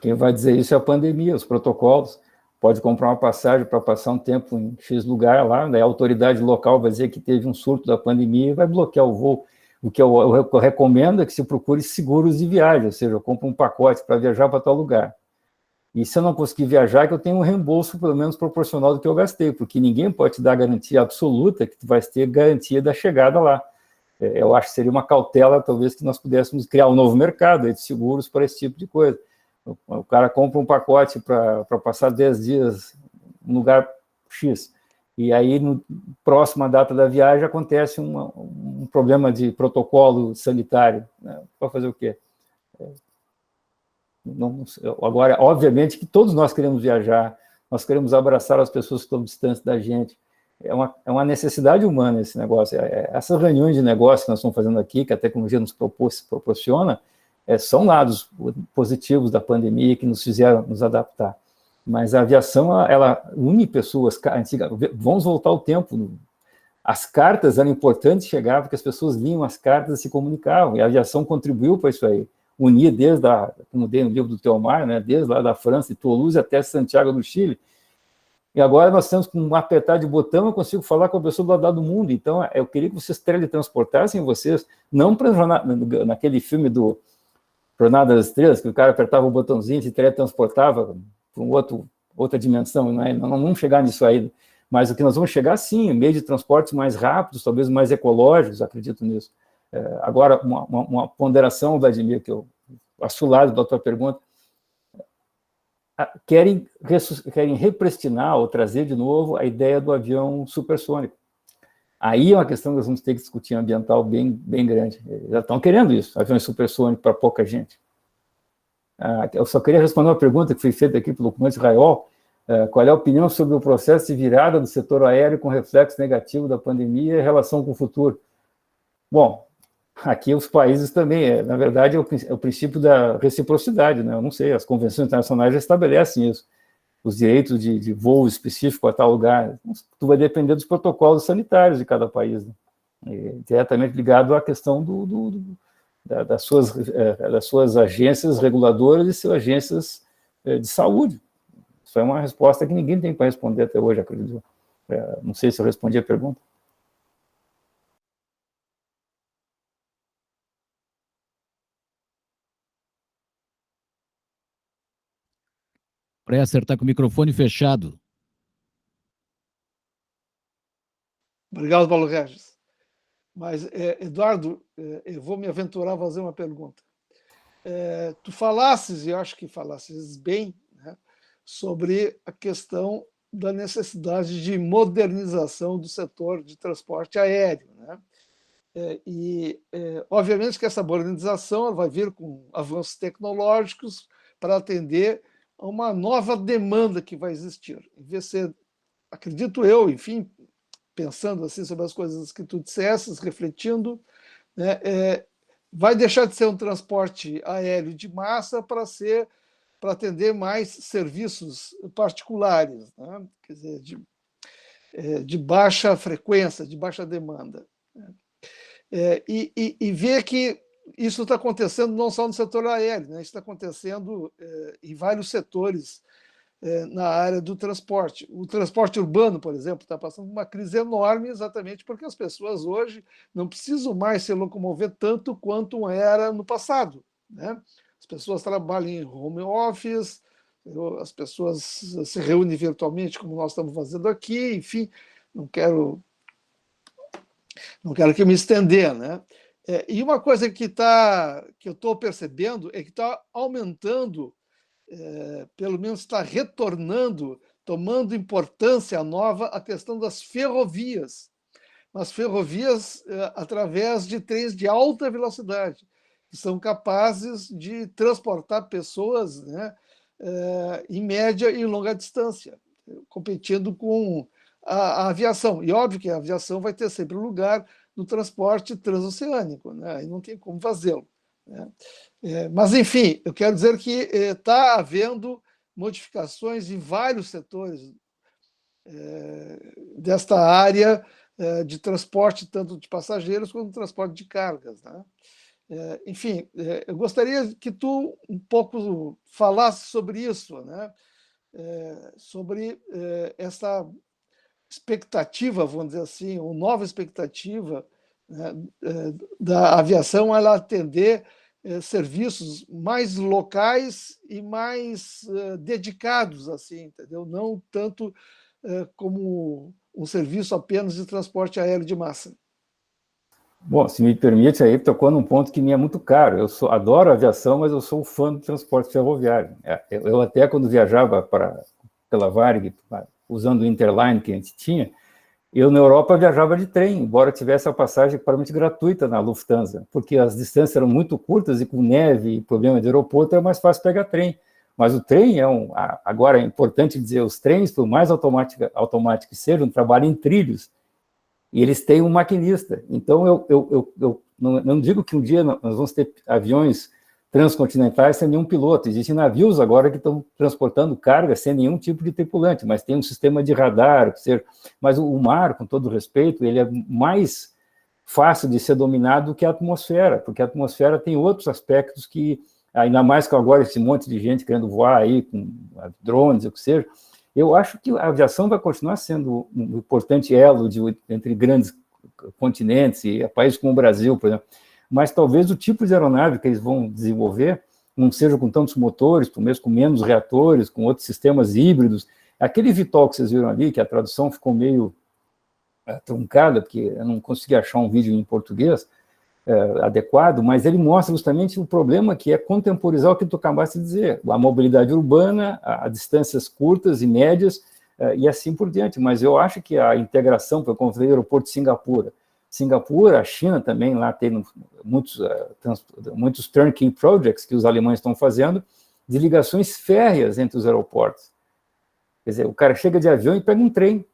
Quem vai dizer isso é a pandemia, os protocolos. Pode comprar uma passagem para passar um tempo em X lugar lá, né? A autoridade local vai dizer que teve um surto da pandemia e vai bloquear o voo. O que eu recomendo é que se procure seguros de viagem, ou seja, eu compro um pacote para viajar para tal lugar. E se eu não conseguir viajar, que eu tenho um reembolso pelo menos proporcional do que eu gastei, porque ninguém pode te dar garantia absoluta que tu vai ter garantia da chegada lá. Eu acho que seria uma cautela, talvez, que nós pudéssemos criar um novo mercado de seguros para esse tipo de coisa. O cara compra um pacote para passar 10 dias no lugar X, e aí, na próxima data da viagem, acontece um problema de protocolo sanitário. Né? Para fazer o quê? Agora, obviamente que todos nós queremos viajar, nós queremos abraçar as pessoas que estão distantes da gente. É uma necessidade humana esse negócio. Essas reuniões de negócio que nós estamos fazendo aqui, que a tecnologia nos proporciona, são lados positivos da pandemia que nos fizeram nos adaptar. Mas a aviação, ela une pessoas. Vamos voltar ao tempo. As cartas eram importantes chegar, porque as pessoas liam as cartas e se comunicavam, e a aviação contribuiu para isso aí. Unir desde, como dei no livro do Teomar, né, desde lá da França, de Toulouse até Santiago do Chile. E agora nós temos, com um apertar de botão, eu consigo falar com a pessoa do outro lado do mundo. Então, eu queria que vocês teletransportassem vocês, não para naquele filme do Jornada das Estrelas, que o cara apertava o botãozinho e se teletransportava para outra dimensão, não vamos chegar nisso aí, mas o que nós vamos chegar, sim, meio de transportes mais rápidos, talvez mais ecológicos, acredito nisso. Agora, uma ponderação, Vladimir, que eu acho lado da tua pergunta, querem repristinar ou trazer de novo a ideia do avião supersônico. Aí é uma questão que nós vamos ter que discutir ambiental bem grande. Já estão querendo isso, aviões supersônicos para pouca gente. Eu só queria responder uma pergunta que foi feita aqui pelo comandante Raiol. Qual é a opinião sobre o processo de virada do setor aéreo com reflexo negativo da pandemia em relação com o futuro? Bom, aqui os países também, na verdade, é o princípio da reciprocidade, né? Eu não sei, as convenções internacionais já estabelecem isso. Os direitos de voo específico a tal lugar, tudo vai depender dos protocolos sanitários de cada país, né? Diretamente ligado à questão das suas agências reguladoras e suas agências de saúde. Isso é uma resposta que ninguém tem para responder até hoje, acredito. Não sei se eu respondi a pergunta. Presser está com o microfone fechado. Obrigado, Paulo Regis. Mas, Eduardo, eu vou me aventurar a fazer uma pergunta. Tu falasses, e eu acho que falasses bem, né, sobre a questão da necessidade de modernização do setor de transporte aéreo, né? Obviamente que essa modernização ela vai vir com avanços tecnológicos para atender a uma nova demanda que vai existir. Em vez de ser, acredito eu, enfim, pensando assim sobre as coisas que tu dissesses, refletindo, né, vai deixar de ser um transporte aéreo de massa para atender mais serviços particulares, né? Quer dizer, de baixa frequência, de baixa demanda. E ver que isso está acontecendo não só no setor aéreo, né? Isso está acontecendo em vários setores na área do transporte. O transporte urbano, por exemplo, está passando por uma crise enorme exatamente porque as pessoas hoje não precisam mais se locomover tanto quanto era no passado, né? As pessoas trabalham em home office, as pessoas se reúnem virtualmente, como nós estamos fazendo aqui, enfim, não quero que me estender, né? E uma coisa que eu estou percebendo é que está aumentando, pelo menos está retornando, tomando importância nova a questão das ferrovias. Mas ferrovias através de trens de alta velocidade, que são capazes de transportar pessoas, né, em média e longa distância, competindo com a aviação. E óbvio que a aviação vai ter sempre lugar no transporte transoceânico, né? Aí não tem como fazê-lo, né? Mas, enfim, eu quero dizer que está havendo modificações em vários setores desta área de transporte, tanto de passageiros quanto de transporte de cargas, né? Enfim, eu gostaria que tu um pouco falasse sobre isso, né? Sobre essa expectativa, vamos dizer assim, uma nova expectativa, né, da aviação ela atender serviços mais locais e mais dedicados, assim, entendeu? Não tanto como um serviço apenas de transporte aéreo de massa. Bom, se me permite, aí tocou num ponto que me é muito caro. Eu adoro aviação, mas eu sou fã do transporte ferroviário. Eu até, quando viajava pela Varig, usando o Interline que a gente tinha, eu na Europa viajava de trem, embora tivesse a passagem praticamente gratuita na Lufthansa, porque as distâncias eram muito curtas e com neve e problema de aeroporto era mais fácil pegar trem. Mas o trem agora é importante dizer, os trens, por mais automáticos que sejam, trabalham em trilhos, e eles têm um maquinista. Então, eu não digo que um dia nós vamos ter aviões transcontinentais sem nenhum piloto. Existem navios agora que estão transportando carga sem nenhum tipo de tripulante, mas tem um sistema de radar. Mas o mar, com todo respeito, ele é mais fácil de ser dominado do que a atmosfera, porque a atmosfera tem outros aspectos que, ainda mais com agora esse monte de gente querendo voar aí com drones, o que seja, eu acho que a aviação vai continuar sendo um importante elo entre grandes continentes e países como o Brasil, por exemplo. Mas talvez o tipo de aeronave que eles vão desenvolver não seja com tantos motores, mesmo com menos reatores, com outros sistemas híbridos. Aquele VTOL que vocês viram ali, que a tradução ficou meio truncada, porque eu não consegui achar um vídeo em português adequado, mas ele mostra justamente o problema que é contemporizar o que tu acabaste de dizer, a mobilidade urbana, a distâncias curtas e médias, e assim por diante. Mas eu acho que a integração, como eu falei, o aeroporto de Singapura, a China também, lá tem muitos turnkey projects que os alemães estão fazendo, de ligações férreas entre os aeroportos. Quer dizer, o cara chega de avião e pega um trem,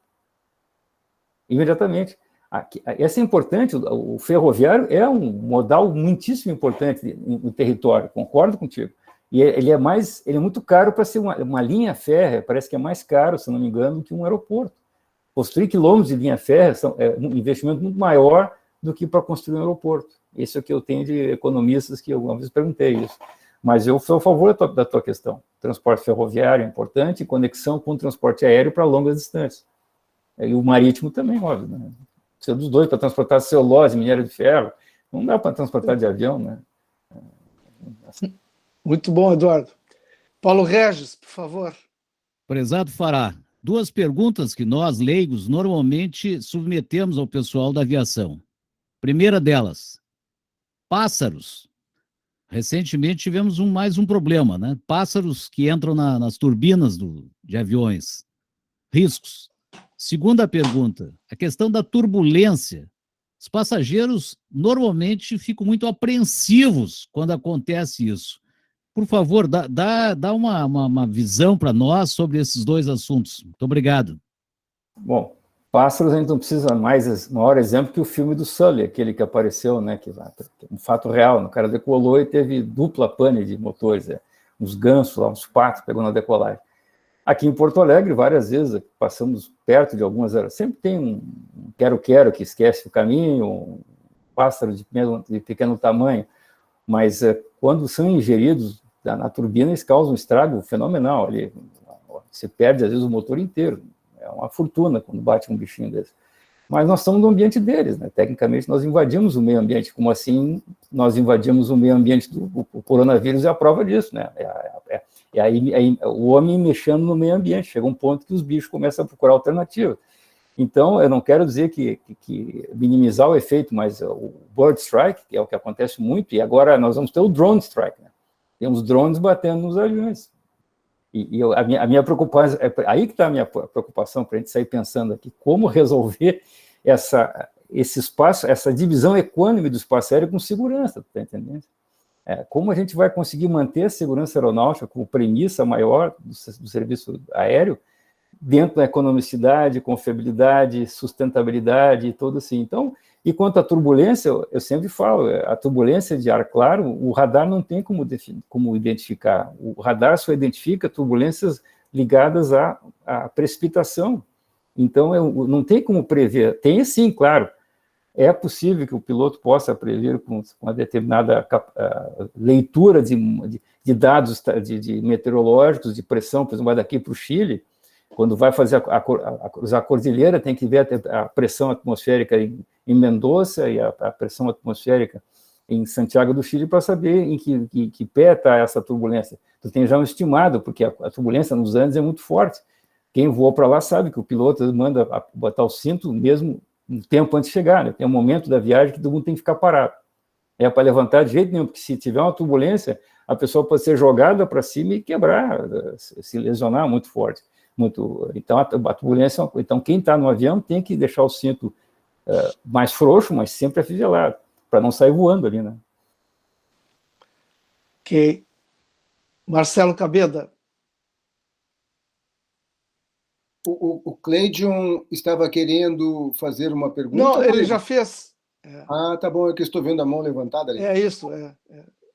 imediatamente. Essa é importante, o ferroviário é um modal muitíssimo importante no território, concordo contigo. E ele é muito caro para ser uma linha férrea, parece que é mais caro, se não me engano, do que um aeroporto. Construir quilômetros de linha férrea é um investimento muito maior do que para construir um aeroporto. Esse é o que eu tenho de economistas que eu alguma vez perguntei isso. Mas eu sou a favor da tua questão. Transporte ferroviário é importante, conexão com o transporte aéreo para longas distâncias. E o marítimo também, óbvio, né? Precisa dos dois para transportar celulose, minério de ferro. Não dá para transportar de avião, né? Muito bom, Eduardo. Paulo Regis, por favor. Prezado Fará, duas perguntas que nós, leigos, normalmente submetemos ao pessoal da aviação. Primeira delas, pássaros. recentemente tivemos mais um problema, né? Pássaros que entram nas turbinas de aviões. Riscos. Segunda pergunta, a questão da turbulência. Os passageiros normalmente ficam muito apreensivos quando acontece isso. Por favor, dá uma visão para nós sobre esses dois assuntos. Muito obrigado. Bom, pássaros a gente não precisa mais, maior exemplo que o filme do Sully, aquele que apareceu, né, que um fato real, o cara decolou e teve dupla pane de motores, uns gansos lá, uns patos pegando a decolagem. Aqui em Porto Alegre, várias vezes, passamos perto de algumas, sempre tem um quero-quero que esquece o caminho, um pássaro de pequeno tamanho, mas quando são ingeridos na turbina, eles causam um estrago fenomenal. Ali, você perde, às vezes, o motor inteiro. É uma fortuna quando bate um bichinho desse. Mas nós estamos no ambiente deles, né? Tecnicamente, nós invadimos o meio ambiente. Como assim nós invadimos o meio ambiente o coronavírus? É a prova disso, né? O homem mexendo no meio ambiente. Chega um ponto que os bichos começam a procurar alternativa. Então, eu não quero dizer que minimizar o efeito, mas o bird strike, que é o que acontece muito, e agora nós vamos ter o drone strike, né? Temos drones batendo nos aviões. A minha preocupação, aí que está a minha preocupação, para a gente sair pensando aqui, como resolver esse espaço, essa divisão equânime do espaço aéreo com segurança, tá entendendo? Como a gente vai conseguir manter a segurança aeronáutica como premissa maior do serviço aéreo, dentro da economicidade, confiabilidade, sustentabilidade e tudo assim. Então, e quanto à turbulência, eu sempre falo, a turbulência de ar claro, o radar não tem como identificar. O radar só identifica turbulências ligadas à precipitação. Então, não tem como prever. Tem sim, claro. É possível que o piloto possa prever com uma determinada leitura de dados de meteorológicos, de pressão, por exemplo, vai daqui para o Chile, quando vai fazer a cordilheira, tem que ver a pressão atmosférica em Mendoza e a pressão atmosférica em Santiago do Chile para saber em que pé está essa turbulência. Tu tem já um estimado, porque a turbulência nos Andes é muito forte. Quem voou para lá sabe que o piloto manda botar o cinto mesmo um tempo antes de chegar, né? Tem um momento da viagem que todo mundo tem que ficar parado. É para levantar de jeito nenhum, porque se tiver uma turbulência, a pessoa pode ser jogada para cima e quebrar, se lesionar muito forte. Então, a turbulência, então quem está no avião tem que deixar o cinto mais frouxo, mas sempre afivelado, para não sair voando ali, né? Ok. Marcelo Cabeda. O Cleidion estava querendo fazer uma pergunta? Não, ele já fez. Ah, tá bom, é que eu estou vendo a mão levantada ali. É isso,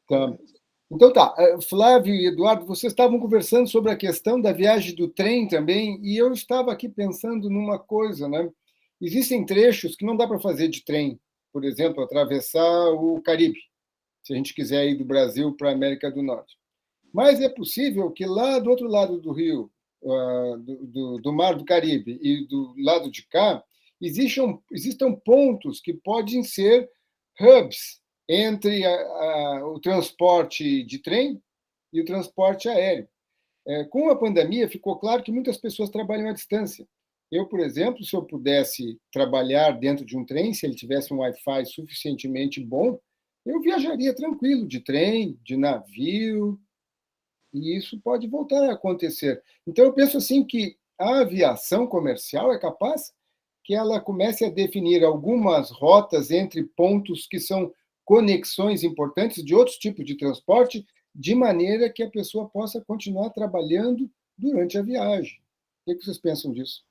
Tá. Então tá, Flávio e Eduardo, vocês estavam conversando sobre a questão da viagem do trem também, e eu estava aqui pensando numa coisa, né? Existem trechos que não dá para fazer de trem, por exemplo, atravessar o Caribe, se a gente quiser ir do Brasil para a América do Norte. Mas é possível que lá do outro lado do rio, do Mar do Caribe e do lado de cá, existam pontos que podem ser hubs entre o transporte de trem e o transporte aéreo. Com a pandemia, ficou claro que muitas pessoas trabalham à distância. Eu, por exemplo, se eu pudesse trabalhar dentro de um trem, se ele tivesse um Wi-Fi suficientemente bom, eu viajaria tranquilo, de trem, de navio, e isso pode voltar a acontecer. Então, eu penso assim que a aviação comercial é capaz que ela comece a definir algumas rotas entre pontos que são conexões importantes de outros tipos de transporte, de maneira que a pessoa possa continuar trabalhando durante a viagem. O que vocês pensam disso?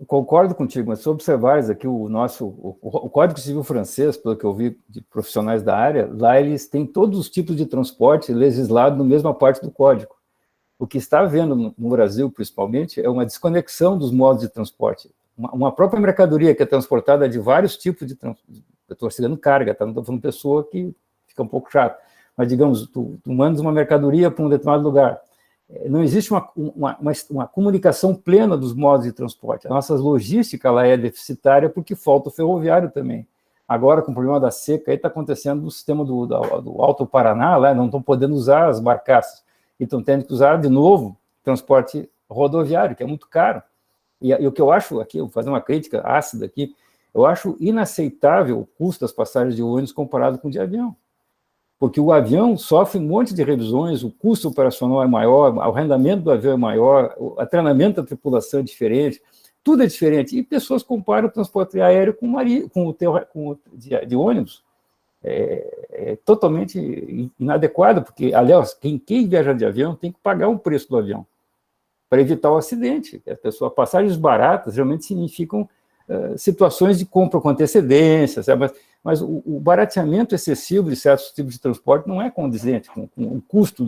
Concordo contigo, mas se observares aqui o Código Civil francês, pelo que eu vi de profissionais da área, lá eles têm todos os tipos de transporte legislado na mesma parte do código. O que está havendo no Brasil, principalmente, é uma desconexão dos modos de transporte. Uma própria mercadoria que é transportada de vários tipos de transporte. Eu estou citando carga, tá? Não estou falando pessoa que fica um pouco chato. Mas, digamos, tu mandas uma mercadoria para um determinado lugar. Não existe uma comunicação plena dos modos de transporte. A nossa logística ela é deficitária porque falta o ferroviário também. Agora, com o problema da seca, aí está acontecendo no sistema do Alto Paraná, lá não estão podendo usar as barcaças. E estão tendo que usar, de novo, transporte rodoviário, que é muito caro. E o que eu acho aqui, vou fazer uma crítica ácida aqui, eu acho inaceitável o custo das passagens de ônibus comparado com o de avião. porque o avião sofre um monte de revisões, o custo operacional é maior, o arrendamento do avião é maior, o treinamento da tripulação é diferente, tudo é diferente. E pessoas comparam o transporte aéreo com de ônibus. É totalmente inadequado, porque, aliás, quem viaja de avião tem que pagar o preço do avião para evitar o acidente. Passagens baratas geralmente significam situações de compra com antecedência, sabe? Mas o barateamento excessivo de certos tipos de transporte não é condizente com o custo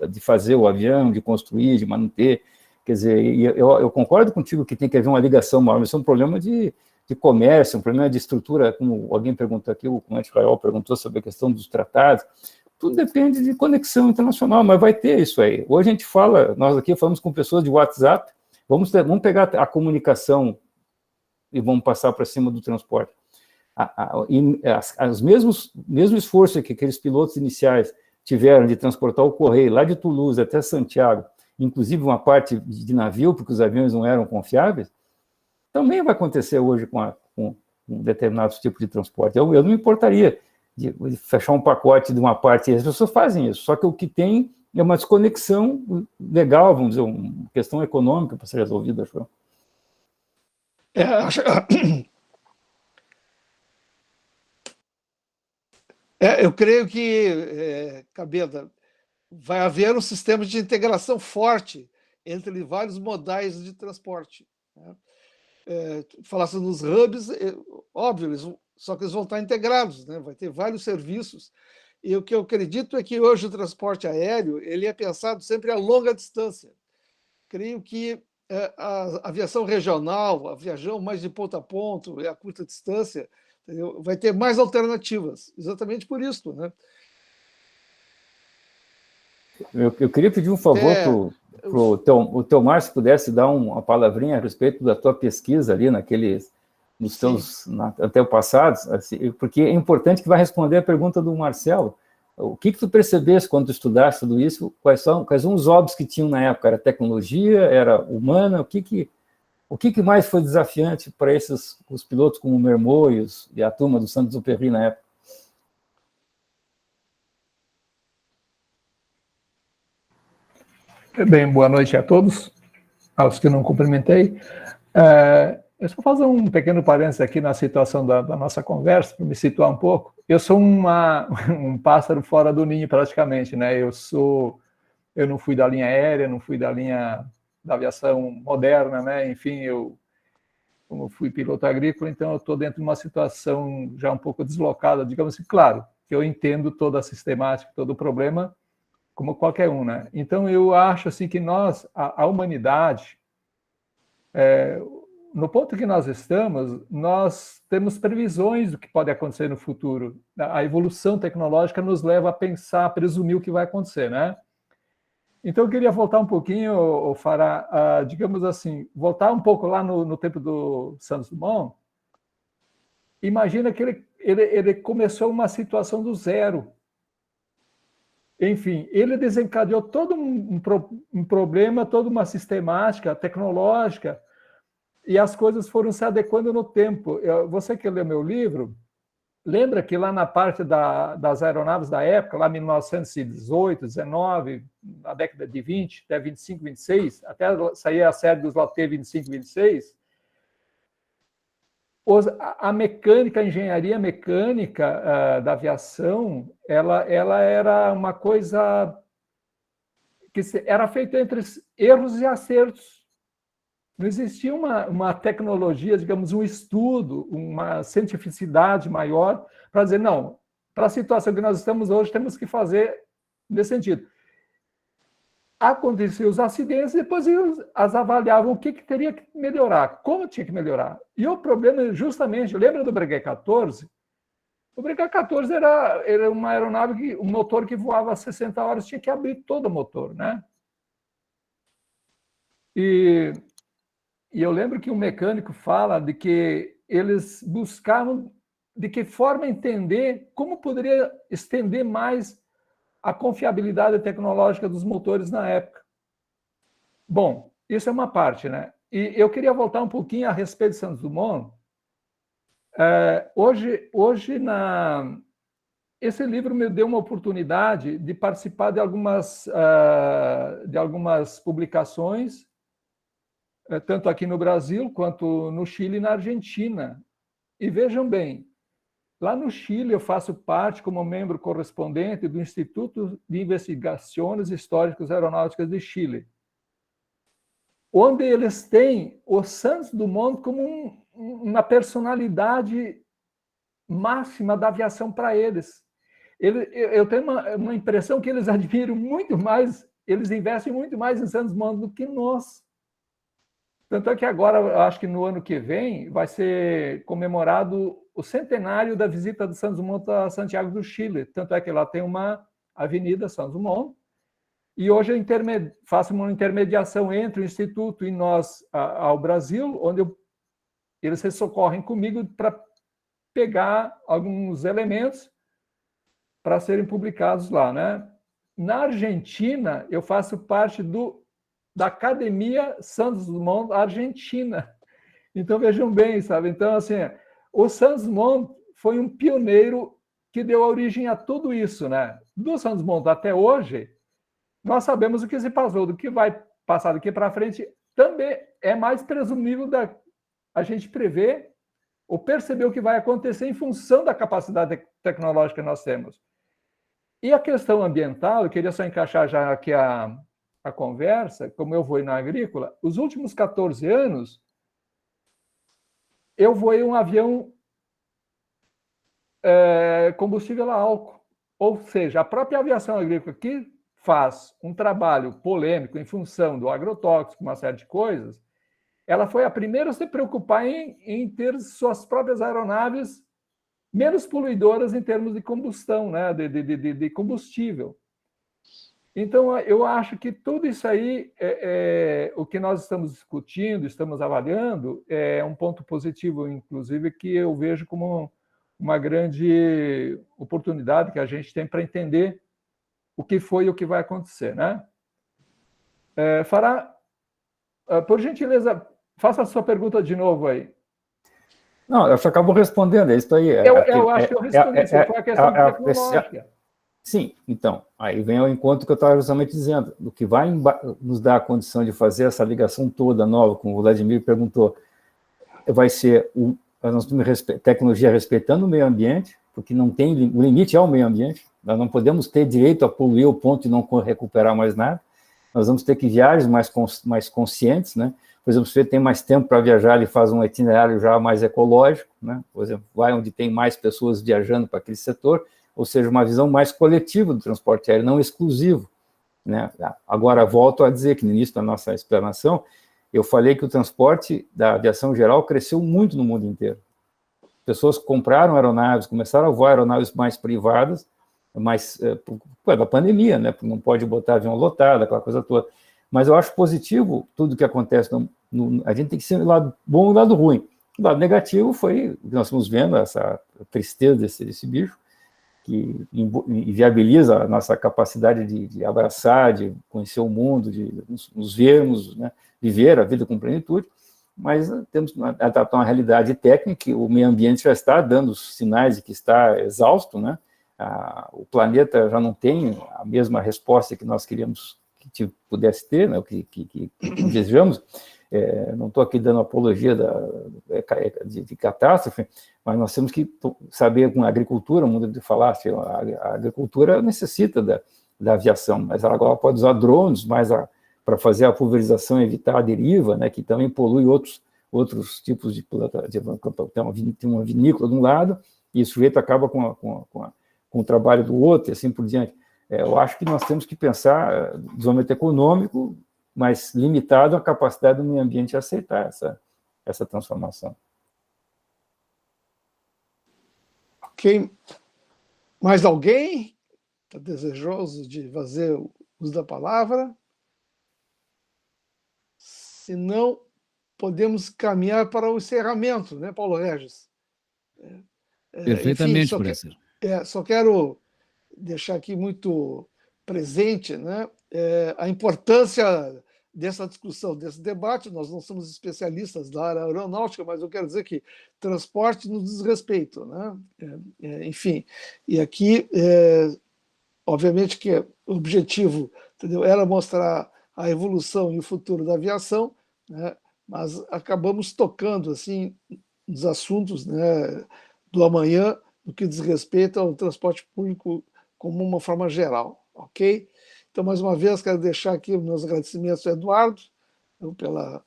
de fazer o avião, de construir, de manter. Quer dizer, eu concordo contigo que tem que haver uma ligação maior, mas isso é um problema de comércio, um problema de estrutura, como alguém perguntou aqui, o comandante Rael perguntou sobre a questão dos tratados. Tudo depende de conexão internacional, mas vai ter isso aí. Hoje a gente fala, nós aqui falamos com pessoas de WhatsApp, vamos pegar a comunicação e vamos passar para cima do transporte. Mesmo esforço que aqueles pilotos iniciais tiveram de transportar o correio lá de Toulouse até Santiago, inclusive uma parte de navio, porque os aviões não eram confiáveis, também vai acontecer hoje com determinados tipos de transporte. Eu não me importaria de fechar um pacote de uma parte, as pessoas fazem isso, só que o que tem é uma desconexão legal, vamos dizer, uma questão econômica para ser resolvida, acho. Eu creio que, Cabeda, vai haver um sistema de integração forte entre vários modais de transporte, né? Falasse nos hubs, óbvio, só que eles vão estar integrados, né? Vai ter vários serviços. E o que eu acredito é que hoje o transporte aéreo ele é pensado sempre a longa distância. Creio que a aviação regional, a aviação mais de ponta a ponto, a curta distância, entendeu? Vai ter mais alternativas, exatamente por isso, né? Eu queria pedir um favor para o Teomar, se pudesse dar uma palavrinha a respeito da tua pesquisa ali nos teus antepassados, assim, porque é importante que vai responder a pergunta do Marcelo. O que tu percebeste quando tu estudaste tudo isso? Quais são os óbvios que tinham na época? Era tecnologia? Era humana? O que mais foi desafiante para os pilotos como o Mermot e a turma do Saint-Exupéry na época? Bem, boa noite a todos, aos que não cumprimentei. Eu só vou fazer um pequeno parênteses aqui na situação da nossa conversa, para me situar um pouco. Eu sou um pássaro fora do ninho, praticamente, né? Eu não fui da linha aérea, não fui da linha da aviação moderna, né? Enfim, como fui piloto agrícola, então eu estou dentro de uma situação já um pouco deslocada, digamos assim. Claro que eu entendo toda a sistemática, todo o problema, como qualquer um, né? Então, eu acho assim que a humanidade, no ponto que nós estamos, nós temos previsões do que pode acontecer no futuro. A evolução tecnológica nos leva a pensar, a presumir o que vai acontecer, né? Então, eu queria voltar um pouquinho, Fará, digamos assim, voltar um pouco lá no tempo do Santos Dumont. Imagina que ele começou uma situação do zero. Enfim, ele desencadeou todo um problema, toda uma sistemática tecnológica, e as coisas foram se adequando no tempo. Você que leu meu livro, lembra que lá na parte das aeronaves da época, lá em 1918, 19, na década de 20, até 25, 26, até sair a série dos Lotte 25, 26, a mecânica, a engenharia mecânica da aviação, ela era uma coisa que era feita entre erros e acertos. Não existia uma tecnologia, digamos, um estudo, uma cientificidade maior para dizer, não, para a situação que nós estamos hoje, temos que fazer nesse sentido. Aconteciam os acidentes, depois elas avaliavam o que teria que melhorar, como tinha que melhorar. E o problema, justamente, lembra do Breguet 14? O Breguet 14 era uma aeronave, um motor que voava a 60 horas, tinha que abrir todo o motor, né? E eu lembro que um mecânico fala de que eles buscavam de que forma entender como poderia estender mais a confiabilidade tecnológica dos motores na época. Bom, isso é uma parte, né? E eu queria voltar um pouquinho a respeito de Santos Dumont. Hoje esse livro me deu uma oportunidade de participar de algumas publicações, tanto aqui no Brasil, quanto no Chile e na Argentina. E vejam bem, lá no Chile eu faço parte como membro correspondente do Instituto de Investigações Históricas Aeronáuticas de Chile, onde eles têm o Santos Dumont como uma personalidade máxima da aviação para eles. Eu tenho uma impressão que eles admiram muito mais, eles investem muito mais em Santos Dumont do que nós. Tanto é que agora, eu acho que no ano que vem, vai ser comemorado o centenário da visita de Santos Dumont a Santiago do Chile. Tanto é que lá tem uma avenida Santos Dumont, e hoje eu faço uma intermediação entre o Instituto e nós ao Brasil, onde eles se socorrem comigo para pegar alguns elementos para serem publicados lá, né? Na Argentina, eu faço parte da Academia Santos Dumont Argentina. Então, vejam bem, sabe? Então, assim, o Santos Dumont foi um pioneiro que deu origem a tudo isso, né? Do Santos Dumont até hoje, nós sabemos o que se passou, do que vai passar daqui para frente, também é mais presumível a gente prever ou perceber o que vai acontecer em função da capacidade tecnológica que nós temos. E a questão ambiental, eu queria só encaixar já aqui a conversa, como eu voei na agrícola, os últimos 14 anos, eu voei um avião combustível a álcool. Ou seja, a própria aviação agrícola que faz um trabalho polêmico em função do agrotóxico, uma série de coisas, ela foi a primeira a se preocupar em ter suas próprias aeronaves menos poluidoras em termos de combustão, né? de combustível. Então, eu acho que tudo isso aí, o que nós estamos discutindo, estamos avaliando, é um ponto positivo, inclusive, que eu vejo como uma grande oportunidade que a gente tem para entender o que foi e o que vai acontecer, né? Fará, por gentileza, faça a sua pergunta de novo aí. Não, eu só acabo respondendo, é isso aí. Eu acho que eu respondi, foi a questão tecnológica. Sim, então, aí vem ao encontro que eu estava justamente dizendo, do que vai nos dar a condição de fazer essa ligação toda nova, como o Vladimir perguntou, vai ser nós temos tecnologia respeitando o meio ambiente, porque não tem, o limite é o meio ambiente, nós não podemos ter direito a poluir ao ponto de não recuperar mais nada, nós vamos ter que viagens mais conscientes, né? Por exemplo, se você tem mais tempo para viajar, ele faz um itinerário já mais ecológico, né? Por exemplo, vai onde tem mais pessoas viajando para aquele setor, ou seja, uma visão mais coletiva do transporte aéreo, não exclusivo, né? Agora, volto a dizer que no início da nossa explanação, eu falei que o transporte da aviação geral cresceu muito no mundo inteiro. Pessoas compraram aeronaves, começaram a voar aeronaves mais privadas, mas por causa da pandemia, né? Não pode botar avião lotado, aquela coisa toda. Mas eu acho positivo tudo que acontece. A gente tem que ser o lado bom e o lado ruim. O lado negativo foi o que nós estamos vendo, essa tristeza desse bicho, que inviabiliza a nossa capacidade de abraçar, de conhecer o mundo, de nos vermos, né? Viver a vida com plenitude. Mas temos que adaptar uma realidade técnica, que o meio ambiente já está dando sinais de que está exausto, né? O planeta já não tem a mesma resposta que nós queríamos que pudesse ter, né? O que desejamos. Não estou aqui dando apologia de catástrofe, mas nós temos que saber com a agricultura, o mundo de falar, a agricultura necessita da aviação, mas ela agora pode usar drones para fazer a pulverização e evitar a deriva, né, que também polui outros tipos de planta. Tem uma vinícola de um lado e o sujeito acaba com o trabalho do outro e assim por diante. Eu acho que nós temos que pensar desenvolvimento econômico, mas limitado à capacidade do meio ambiente de aceitar essa transformação. Ok. Mais alguém está desejoso de fazer o uso da palavra? Se não, podemos caminhar para o encerramento, né, Paulo Regis? Perfeitamente, professor. Só quero deixar aqui muito presente, né, a importância dessa discussão, desse debate. Nós não somos especialistas da área aeronáutica, mas eu quero dizer que transporte nos diz respeito, né? Enfim, e aqui, obviamente que o objetivo, entendeu, era mostrar a evolução e o futuro da aviação, né? Mas acabamos tocando assim nos assuntos, né, do amanhã, no que diz respeito ao transporte público como uma forma geral, ok? Então, mais uma vez, quero deixar aqui os meus agradecimentos ao Eduardo pela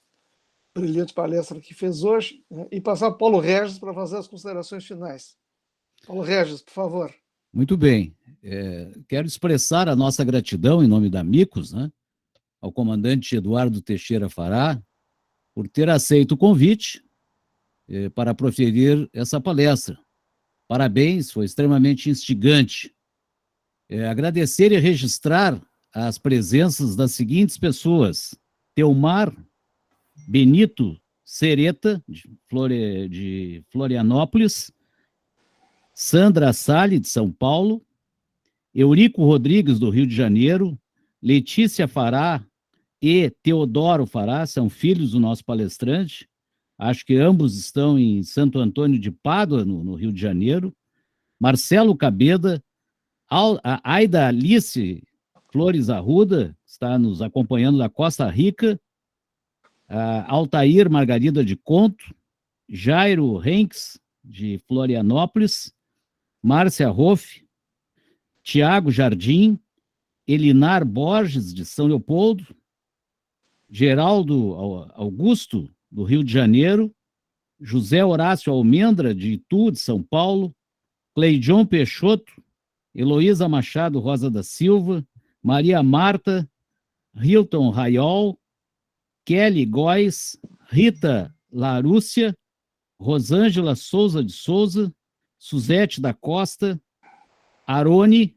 brilhante palestra que fez hoje, né, e passar para o Paulo Regis para fazer as considerações finais. Paulo Regis, por favor. Muito bem. Quero expressar a nossa gratidão em nome da Micos, né, ao comandante Eduardo Teixeira Fará, por ter aceito o convite para proferir essa palestra. Parabéns, foi extremamente instigante. Agradecer e registrar as presenças das seguintes pessoas: Teomar Benito Sereta, de Florianópolis, Sandra Salles, de São Paulo, Eurico Rodrigues, do Rio de Janeiro, Letícia Fará e Teodoro Fará, são filhos do nosso palestrante. Acho que ambos estão em Santo Antônio de Pádua, no Rio de Janeiro. Marcelo Cabeda, a Aida Alice Flores Arruda, está nos acompanhando da Costa Rica, Altair Margarida de Conto, Jairo Henks, de Florianópolis, Márcia Hoff, Tiago Jardim, Elinar Borges, de São Leopoldo, Geraldo Augusto, do Rio de Janeiro, José Horácio Almendra, de Itu, de São Paulo, Cleijon Peixoto, Heloísa Machado Rosa da Silva, Maria Marta, Hilton Raiol, Kelly Góes, Rita Larúcia, Rosângela Souza de Souza, Suzete da Costa, Arone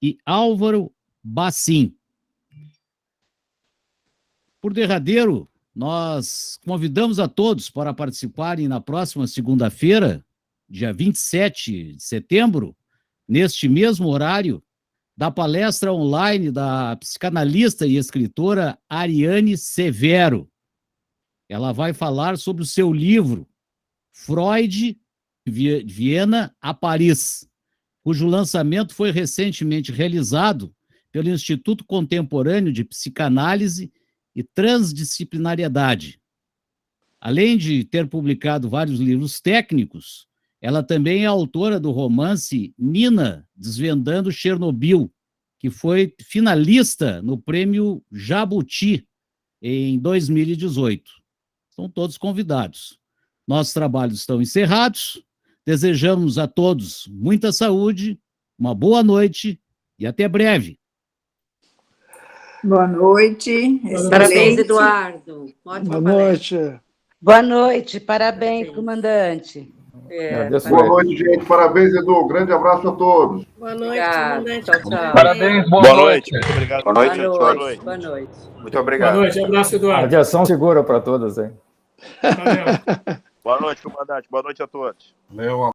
e Álvaro Bassim. Por derradeiro, nós convidamos a todos para participarem na próxima segunda-feira, dia 27 de setembro, neste mesmo horário, da palestra online da psicanalista e escritora Ariane Severo. Ela vai falar sobre o seu livro Freud, de Viena a Paris, cujo lançamento foi recentemente realizado pelo Instituto Contemporâneo de Psicanálise e Transdisciplinariedade. Além de ter publicado vários livros técnicos, ela também é autora do romance Nina, Desvendando Chernobyl, que foi finalista no Prêmio Jabuti em 2018. Estão todos convidados. Nossos trabalhos estão encerrados. Desejamos a todos muita saúde, uma boa noite e até breve. Boa noite. Parabéns, Eduardo. Boa noite. Boa noite. Parabéns, comandante. Boa noite, gente. Parabéns, Edu. Grande abraço a todos. Boa noite, comandante. Tchau, tchau. Parabéns, boa noite. Muito obrigado. Boa noite. Boa noite. Muito obrigado. Boa noite, abraço, Eduardo. Radiação segura para todos, hein? Valeu. Boa noite, comandante. Boa noite a todos. Meu